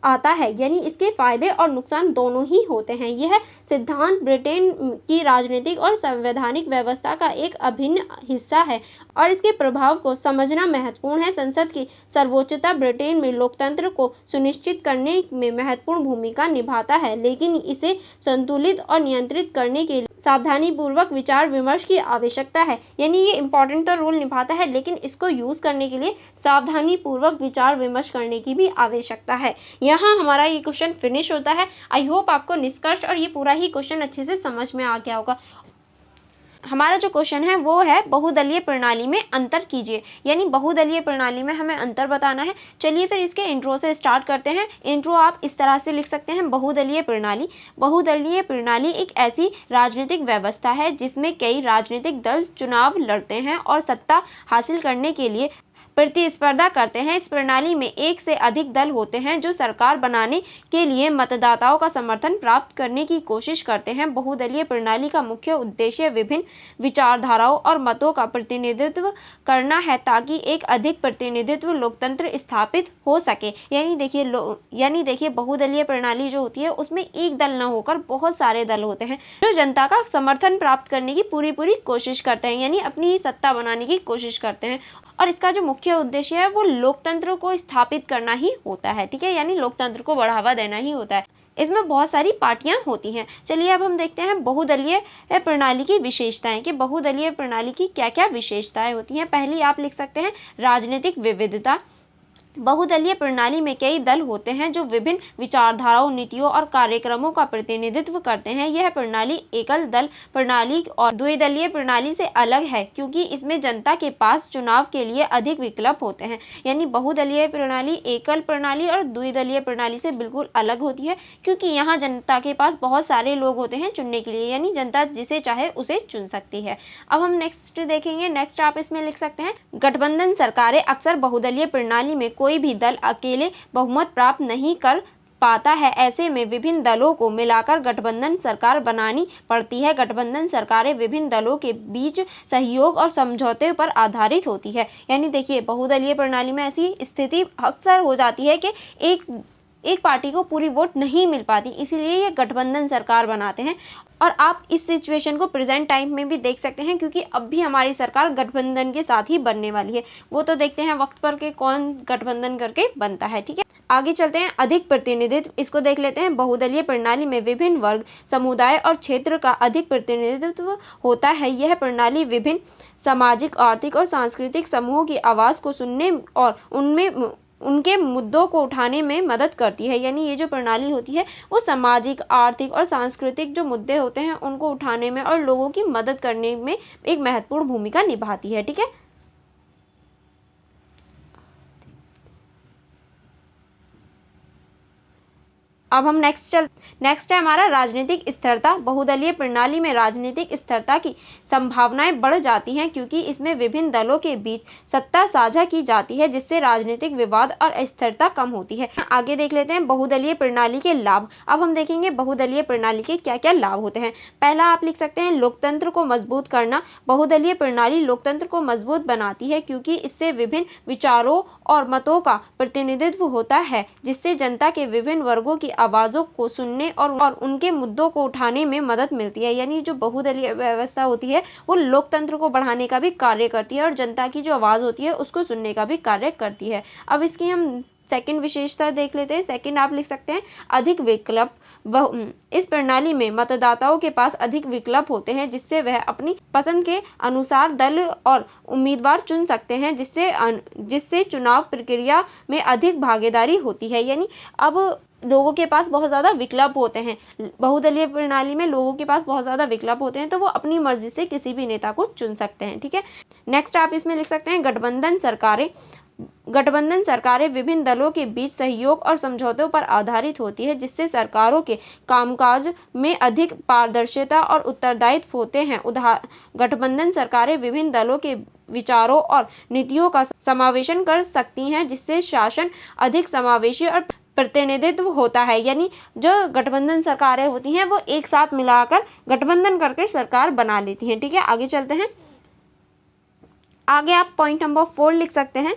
Speaker 1: आता है। यानी इसके फायदे और नुकसान दोनों ही होते हैं। यह सिद्धांत ब्रिटेन की राजनीतिक और संवैधानिक व्यवस्था का एक अभिन्न हिस्सा है और इसके प्रभाव को समझना महत्वपूर्ण है। संसद की सर्वोच्चता ब्रिटेन में लोकतंत्र को सुनिश्चित करने में महत्वपूर्ण भूमिका निभाता है, लेकिन इसे संतुलित और नियंत्रित करने के लिए सावधानीपूर्वक विचार विमर्श की आवश्यकता है। यानी ये इंपॉर्टेंट तो रोल निभाता है, लेकिन इसको यूज़ करने के लिए सावधानीपूर्वक विचार विमर्श करने की भी आवश्यकता है। यहाँ हमारा ये क्वेश्चन फिनिश होता है। आई होप आपको निष्कर्ष और ये पूरा ही क्वेश्चन अच्छे से समझ में आ गया होगा। हमारा जो क्वेश्चन है वो है बहुदलीय प्रणाली में अंतर कीजिए। यानी बहुदलीय प्रणाली में हमें अंतर बताना है। चलिए फिर इसके इंट्रो से स्टार्ट करते हैं। इंट्रो आप इस तरह से लिख सकते हैं बहुदलीय प्रणाली एक ऐसी राजनीतिक व्यवस्था है जिसमें कई राजनीतिक दल चुनाव लड़ते हैं और सत्ता हासिल करने के लिए प्रतिस्पर्धा करते हैं। इस प्रणाली में एक से अधिक दल होते हैं जो सरकार बनाने के लिए मतदाताओं का समर्थन प्राप्त करने की कोशिश करते हैं। बहुदलीय प्रणाली का मुख्य उद्देश्य विभिन्न विचारधाराओं और मतों का प्रतिनिधित्व करना है ताकि एक अधिक प्रतिनिधित्व लोकतंत्र स्थापित हो सके। यानी देखिए बहुदलीय प्रणाली जो होती है उसमें एक दल न होकर बहुत सारे दल होते हैं जो जनता का समर्थन प्राप्त करने की पूरी कोशिश करते हैं, यानी अपनी सत्ता बनाने की कोशिश करते हैं। और इसका जो मुख्य उद्देश्य है वो लोकतंत्र को स्थापित करना ही होता है, ठीक है, यानी लोकतंत्र को बढ़ावा देना ही होता है। इसमें बहुत सारी पार्टियां होती हैं। चलिए अब हम देखते हैं बहुदलीय प्रणाली की विशेषताएं कि बहुदलीय प्रणाली की क्या क्या विशेषताएं होती हैं। पहली आप लिख सकते हैं राजनीतिक विविधता। बहुदलीय प्रणाली में कई दल होते हैं जो विभिन्न विचारधाराओं, नीतियों और कार्यक्रमों का प्रतिनिधित्व करते हैं। यह प्रणाली एकल दल प्रणाली और द्विदलीय प्रणाली से अलग है क्योंकि इसमें जनता के पास चुनाव के लिए अधिक विकल्प होते हैं। यानी बहुदलीय प्रणाली एकल प्रणाली और द्विदलीय प्रणाली से बिल्कुल अलग होती है क्योंकि यहाँ जनता के पास बहुत सारे लोग होते हैं चुनने के लिए, यानी जनता जिसे चाहे उसे चुन सकती है। अब हम नेक्स्ट देखेंगे। नेक्स्ट आप इसमें लिख सकते हैं गठबंधन सरकारें। अक्सर बहुदलीय प्रणाली में कोई भी दल अकेले बहुमत प्राप्त नहीं कर पाता है। ऐसे में विभिन्न दलों को मिलाकर गठबंधन सरकार बनानी पड़ती है। गठबंधन सरकारें विभिन्न दलों के बीच सहयोग और समझौते पर आधारित होती है। यानी देखिए बहुदलीय प्रणाली में ऐसी स्थिति अक्सर हो जाती है कि एक पार्टी को पूरी वोट नहीं मिल पाती, इसीलिए ये गठबंधन सरकार बनाते हैं। और आप इस सिचुएशन को प्रेजेंट टाइम में भी देख सकते हैं क्योंकि अब भी हमारी सरकार गठबंधन के साथ ही बनने वाली है। वो तो देखते हैं वक्त पर के कौन गठबंधन करके बनता है, ठीक है। आगे चलते हैं अधिक प्रतिनिधित्व, इसको देख लेते हैं। बहुदलीय प्रणाली में विभिन्न वर्ग, समुदाय और क्षेत्र का अधिक प्रतिनिधित्व होता है। यह प्रणाली विभिन्न सामाजिक, आर्थिक और सांस्कृतिक समूहों की आवाज़ को सुनने और उनके मुद्दों को उठाने में मदद करती है। यानी ये जो प्रणाली होती है वो सामाजिक, आर्थिक और सांस्कृतिक जो मुद्दे होते हैं उनको उठाने में और लोगों की मदद करने में एक महत्वपूर्ण भूमिका निभाती है, ठीक है। अब हम नेक्स्ट है हमारा राजनीतिक स्थिरता। बहुदलीय प्रणाली में राजनीतिक स्थिरता की संभावनाएं बढ़ जाती हैं क्योंकि इसमें विभिन्न दलों के बीच सत्ता साझा की जाती है जिससे राजनीतिक विवाद और अस्थिरता कम होती है। आगे देख लेते हैं बहुदलीय प्रणाली के लाभ। अब हम देखेंगे बहुदलीय प्रणाली के क्या क्या लाभ होते हैं। पहला आप लिख सकते हैं लोकतंत्र को मजबूत करना। बहुदलीय प्रणाली लोकतंत्र को मजबूत बनाती है क्योंकि इससे विभिन्न विचारों और मतों का प्रतिनिधित्व होता है जिससे जनता के विभिन्न वर्गों की आवाज़ों को सुनने और उनके मुद्दों को उठाने में मदद मिलती है। यानी जो बहुदलीय व्यवस्था होती है वो लोकतंत्र को बढ़ाने का भी कार्य करती है और जनता की जो आवाज़ होती है उसको सुनने का भी कार्य करती है। अब इसकी हम सेकंड विशेषता देख लेते हैं। सेकंड आप लिख सकते हैं अधिक विकल्प। इस प्रणाली में मतदाताओं के पास अधिक विकल्प होते हैं जिससे वह अपनी पसंद के अनुसार दल और उम्मीदवार चुन सकते हैं जिससे चुनाव प्रक्रिया में अधिक भागीदारी होती है। यानी अब लोगों के पास बहुत ज़्यादा विकल्प होते हैं। बहुदलीय प्रणाली में लोगों के पास बहुत ज़्यादा विकल्प होते हैं तो वो अपनी मर्जी से किसी भी नेता को चुन सकते हैं, ठीक है। नेक्स्ट आप इसमें लिख सकते हैं गठबंधन सरकारें। गठबंधन सरकारें विभिन्न दलों के बीच सहयोग और समझौतों पर आधारित होती है जिससे सरकारों के कामकाज में अधिक पारदर्शिता और उत्तरदायित्व होते हैं। गठबंधन सरकारें विभिन्न दलों के विचारों और नीतियों का समावेशन कर सकती हैं जिससे शासन अधिक समावेशी और प्रतिनिधित्व होता है। यानी जो गठबंधन सरकारें होती हैं वो एक साथ मिलाकर गठबंधन करके सरकार बना लेती हैं, ठीक है। आगे चलते हैं। आगे आप पॉइंट नंबर 4 लिख सकते हैं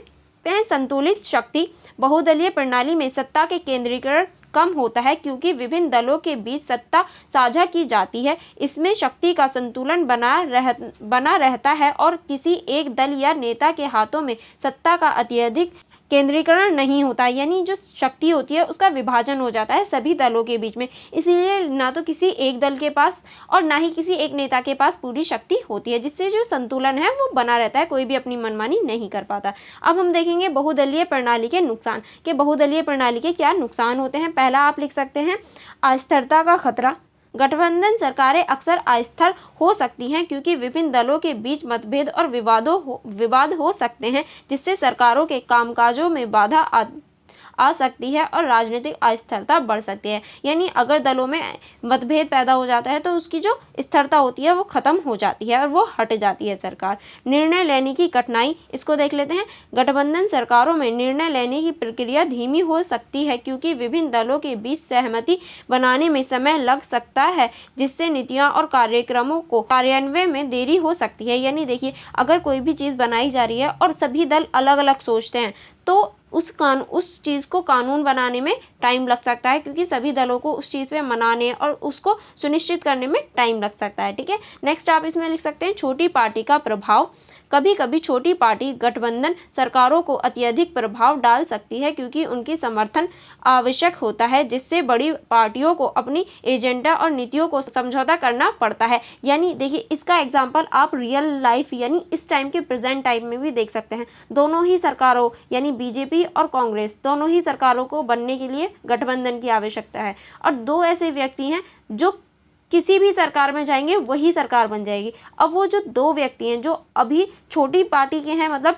Speaker 1: संतुलित शक्ति। बहुदलीय प्रणाली में सत्ता के केंद्रीकरण कम होता है क्योंकि विभिन्न दलों के बीच सत्ता साझा की जाती है। इसमें शक्ति का संतुलन बना रहता है और किसी एक दल या नेता के हाथों में सत्ता का अत्यधिक केंद्रीकरण नहीं होता। यानी जो शक्ति होती है उसका विभाजन हो जाता है सभी दलों के बीच में, इसीलिए ना तो किसी एक दल के पास और ना ही किसी एक नेता के पास पूरी शक्ति होती है, जिससे जो संतुलन है वो बना रहता है, कोई भी अपनी मनमानी नहीं कर पाता। अब हम देखेंगे बहुदलीय प्रणाली के नुकसान कि बहुदलीय प्रणाली के क्या नुकसान होते हैं। पहला आप लिख सकते हैं अस्थिरता का खतरा। गठबंधन सरकारें अक्सर अस्थिर हो सकती हैं क्योंकि विभिन्न दलों के बीच मतभेद और विवाद हो सकते हैं जिससे सरकारों के कामकाजों में बाधा आ सकती है और राजनीतिक अस्थिरता बढ़ सकती है। यानी अगर दलों में मतभेद पैदा हो जाता है तो उसकी जो स्थिरता होती है वो खत्म हो जाती है और वो हट जाती है सरकार। निर्णय लेने की कठिनाई, इसको देख लेते हैं। गठबंधन सरकारों में निर्णय लेने की प्रक्रिया धीमी हो सकती है क्योंकि विभिन्न दलों के बीच सहमति बनाने में समय लग सकता है, जिससे नीतियां और कार्यक्रमों को कार्यान्वयन में देरी हो सकती है। यानी देखिए, अगर कोई भी चीज़ बनाई जा रही है और सभी दल अलग अलग सोचते हैं तो उस चीज़ को कानून बनाने में टाइम लग सकता है, क्योंकि सभी दलों को उस चीज़ पे मनाने और उसको सुनिश्चित करने में टाइम लग सकता है। ठीक है, नेक्स्ट आप इसमें लिख सकते हैं छोटी पार्टी का प्रभाव। कभी कभी छोटी पार्टी गठबंधन सरकारों को अत्यधिक प्रभाव डाल सकती है क्योंकि उनकी समर्थन आवश्यक होता है, जिससे बड़ी पार्टियों को अपनी एजेंडा और नीतियों को समझौता करना पड़ता है। यानी देखिए, इसका एग्जाम्पल आप रियल लाइफ यानी इस टाइम के प्रेजेंट टाइम में भी देख सकते हैं। दोनों ही सरकारों यानी बीजेपी और कांग्रेस दोनों ही सरकारों को बनने के लिए गठबंधन की आवश्यकता है, और दो ऐसे व्यक्ति हैं जो किसी भी सरकार में जाएंगे वही सरकार बन जाएगी। अब वो जो दो व्यक्ति हैं जो अभी छोटी पार्टी के हैं, मतलब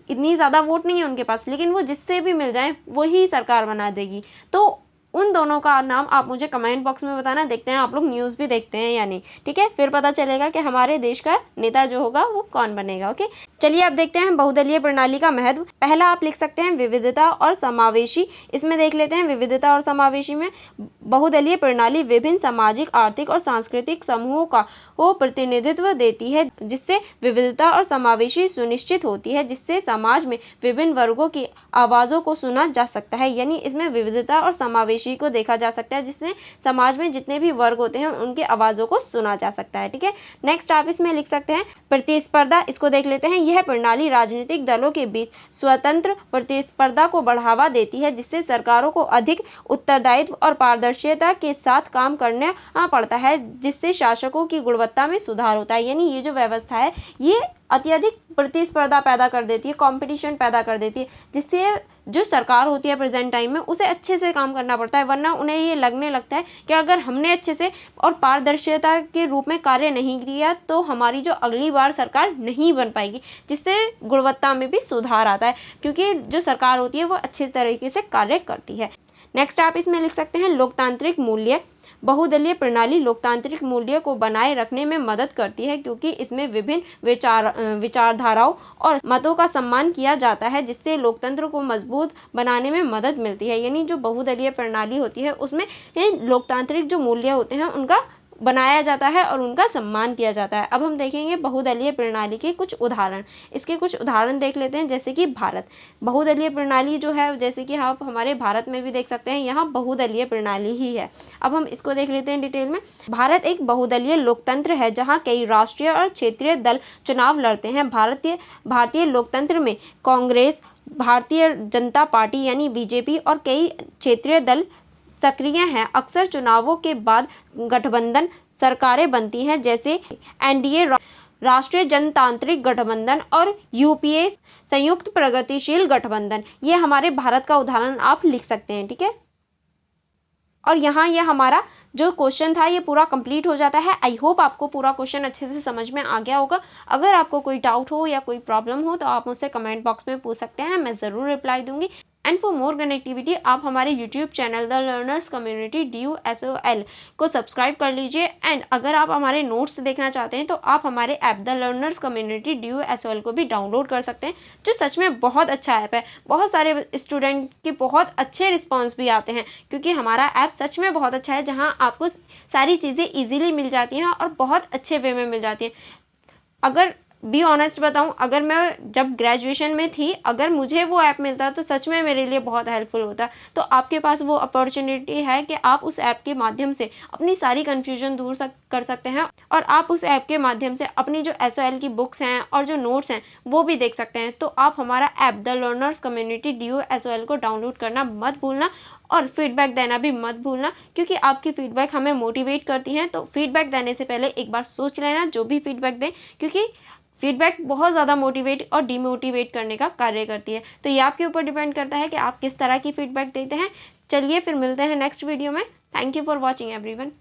Speaker 1: इतनी ज़्यादा वोट नहीं है उनके पास, लेकिन वो जिससे भी मिल जाए वही सरकार बना देगी। तो उन दोनों का नाम आप मुझे कमेंट बॉक्स में बताना। देखते हैं आप लोग न्यूज़ भी देखते हैं या नहीं। ठीक है, फिर पता चलेगा कि हमारे देश का नेता जो होगा वो कौन बनेगा। ओके, चलिए अब देखते हैं बहुदलीय प्रणाली का महत्व। पहला आप लिख सकते हैं विविधता और समावेशी। इसमें देख लेते हैं विविधता और समावेशी में बहुदलीय प्रणाली विभिन्न सामाजिक, आर्थिक और सांस्कृतिक समूहों का वो प्रतिनिधित्व देती है, जिससे विविधता और समावेशी सुनिश्चित होती है, जिससे समाज में विभिन्न वर्गों की आवाज़ों को सुना जा सकता है। यानी इसमें विविधता और समावेशी को देखा जा सकता है, जिसमें समाज में जितने भी वर्ग होते हैं उनकी आवाज़ों को सुना जा सकता है। ठीक है, नेक्स्ट आप इसमें लिख सकते हैं प्रतिस्पर्धा। इसको देख लेते हैं। यह प्रणाली राजनीतिक दलों के बीच स्वतंत्र प्रतिस्पर्धा को बढ़ावा देती है, जिससे सरकारों को अधिक उत्तरदायित्व और पारदर्शिता के साथ काम करना पड़ता है, जिससे शासकों की गुणवत्ता में सुधार होता है। यानी ये जो व्यवस्था है ये अत्यधिक प्रतिस्पर्धा पैदा कर देती है, कंपटीशन पैदा कर देती है, जिससे जो सरकार होती है प्रेजेंट टाइम में उसे अच्छे से काम करना पड़ता है, वरना उन्हें ये लगने लगता है कि अगर हमने अच्छे से और पारदर्शिता के रूप में कार्य नहीं किया तो हमारी जो अगली बार सरकार नहीं बन पाएगी, जिससे गुणवत्ता में भी सुधार आता है, क्योंकि जो सरकार होती है वो अच्छे तरीके से कार्य करती है। नेक्स्ट आप इसमें लिख सकते हैं लोकतांत्रिक मूल्य। बहुदलीय प्रणाली लोकतांत्रिक मूल्य को बनाए रखने में मदद करती है, क्योंकि इसमें विभिन्न विचारधाराओं और मतों का सम्मान किया जाता है, जिससे लोकतंत्र को मजबूत बनाने में मदद मिलती है। यानी जो बहुदलीय प्रणाली होती है उसमें लोकतांत्रिक जो मूल्य होते हैं उनका बनाया जाता है और उनका सम्मान किया जाता है। अब हम देखेंगे बहुदलीय प्रणाली के कुछ उदाहरण। इसके कुछ उदाहरण देख लेते हैं, जैसे कि भारत। बहुदलीय प्रणाली जो है, जैसे कि आप हमारे भारत में भी देख सकते हैं, यहाँ बहुदलीय प्रणाली ही है। अब हम इसको देख लेते हैं डिटेल में। भारत एक बहुदलीय लोकतंत्र है जहाँ कई राष्ट्रीय और क्षेत्रीय दल चुनाव लड़ते हैं। भारतीय लोकतंत्र में कांग्रेस, भारतीय जनता पार्टी यानी बीजेपी और कई क्षेत्रीय दल सक्रिय हैं। अक्सर चुनावों के बाद गठबंधन सरकारें बनती हैं, जैसे एनडीए राष्ट्रीय जनतांत्रिक गठबंधन और यूपीए संयुक्त प्रगतिशील गठबंधन। ये हमारे भारत का उदाहरण आप लिख सकते हैं। ठीक है, और यहाँ ये हमारा जो क्वेश्चन था ये पूरा कंप्लीट हो जाता है। आई होप आपको पूरा क्वेश्चन अच्छे से समझ में आ गया होगा। अगर आपको कोई डाउट हो या कोई प्रॉब्लम हो तो आप मुझसे कमेंट बॉक्स में पूछ सकते हैं, मैं ज़रूर रिप्लाई दूंगी। एंड फॉर मोर कनेक्टिविटी आप हमारे YouTube channel the learners community DUSOL को सब्सक्राइब कर लीजिए। एंड अगर आप हमारे नोट्स देखना चाहते हैं तो आप हमारे app the learners community DUSOL को भी डाउनलोड कर सकते हैं, जो सच में बहुत अच्छा ऐप है। बहुत सारे स्टूडेंट के बहुत अच्छे रिस्पॉन्स भी आते हैं, क्योंकि हमारा ऐप सच में बहुत अच्छा है, जहाँ आपको सारी चीज़ें ईजिली मिल जाती हैं और बहुत अच्छे वे में मिल जाती हैं। अगर बी ऑनेस्ट बताऊं, अगर मैं जब ग्रेजुएशन में थी, अगर मुझे वो ऐप मिलता तो सच में मेरे लिए बहुत हेल्पफुल होता। तो आपके पास वो अपॉर्चुनिटी है कि आप उस ऐप के माध्यम से अपनी सारी कन्फ्यूजन दूर कर सकते हैं, और आप उस ऐप के माध्यम से अपनी जो SOL की बुक्स हैं और जो नोट्स हैं वो भी देख सकते हैं। तो आप हमारा app the learners community DUSOL को डाउनलोड करना मत भूलना, और फीडबैक देना भी मत भूलना, क्योंकि आपकी फीडबैक हमें मोटिवेट करती हैं। तो फीडबैक देने से पहले एक बार सोच लेना जो भी फीडबैक दें, क्योंकि फीडबैक बहुत ज़्यादा मोटिवेट और डिमोटिवेट करने का कार्य करती है। तो ये आपके ऊपर डिपेंड करता है कि आप किस तरह की फीडबैक देते हैं। चलिए फिर मिलते हैं नेक्स्ट वीडियो में। Thank you for watching everyone.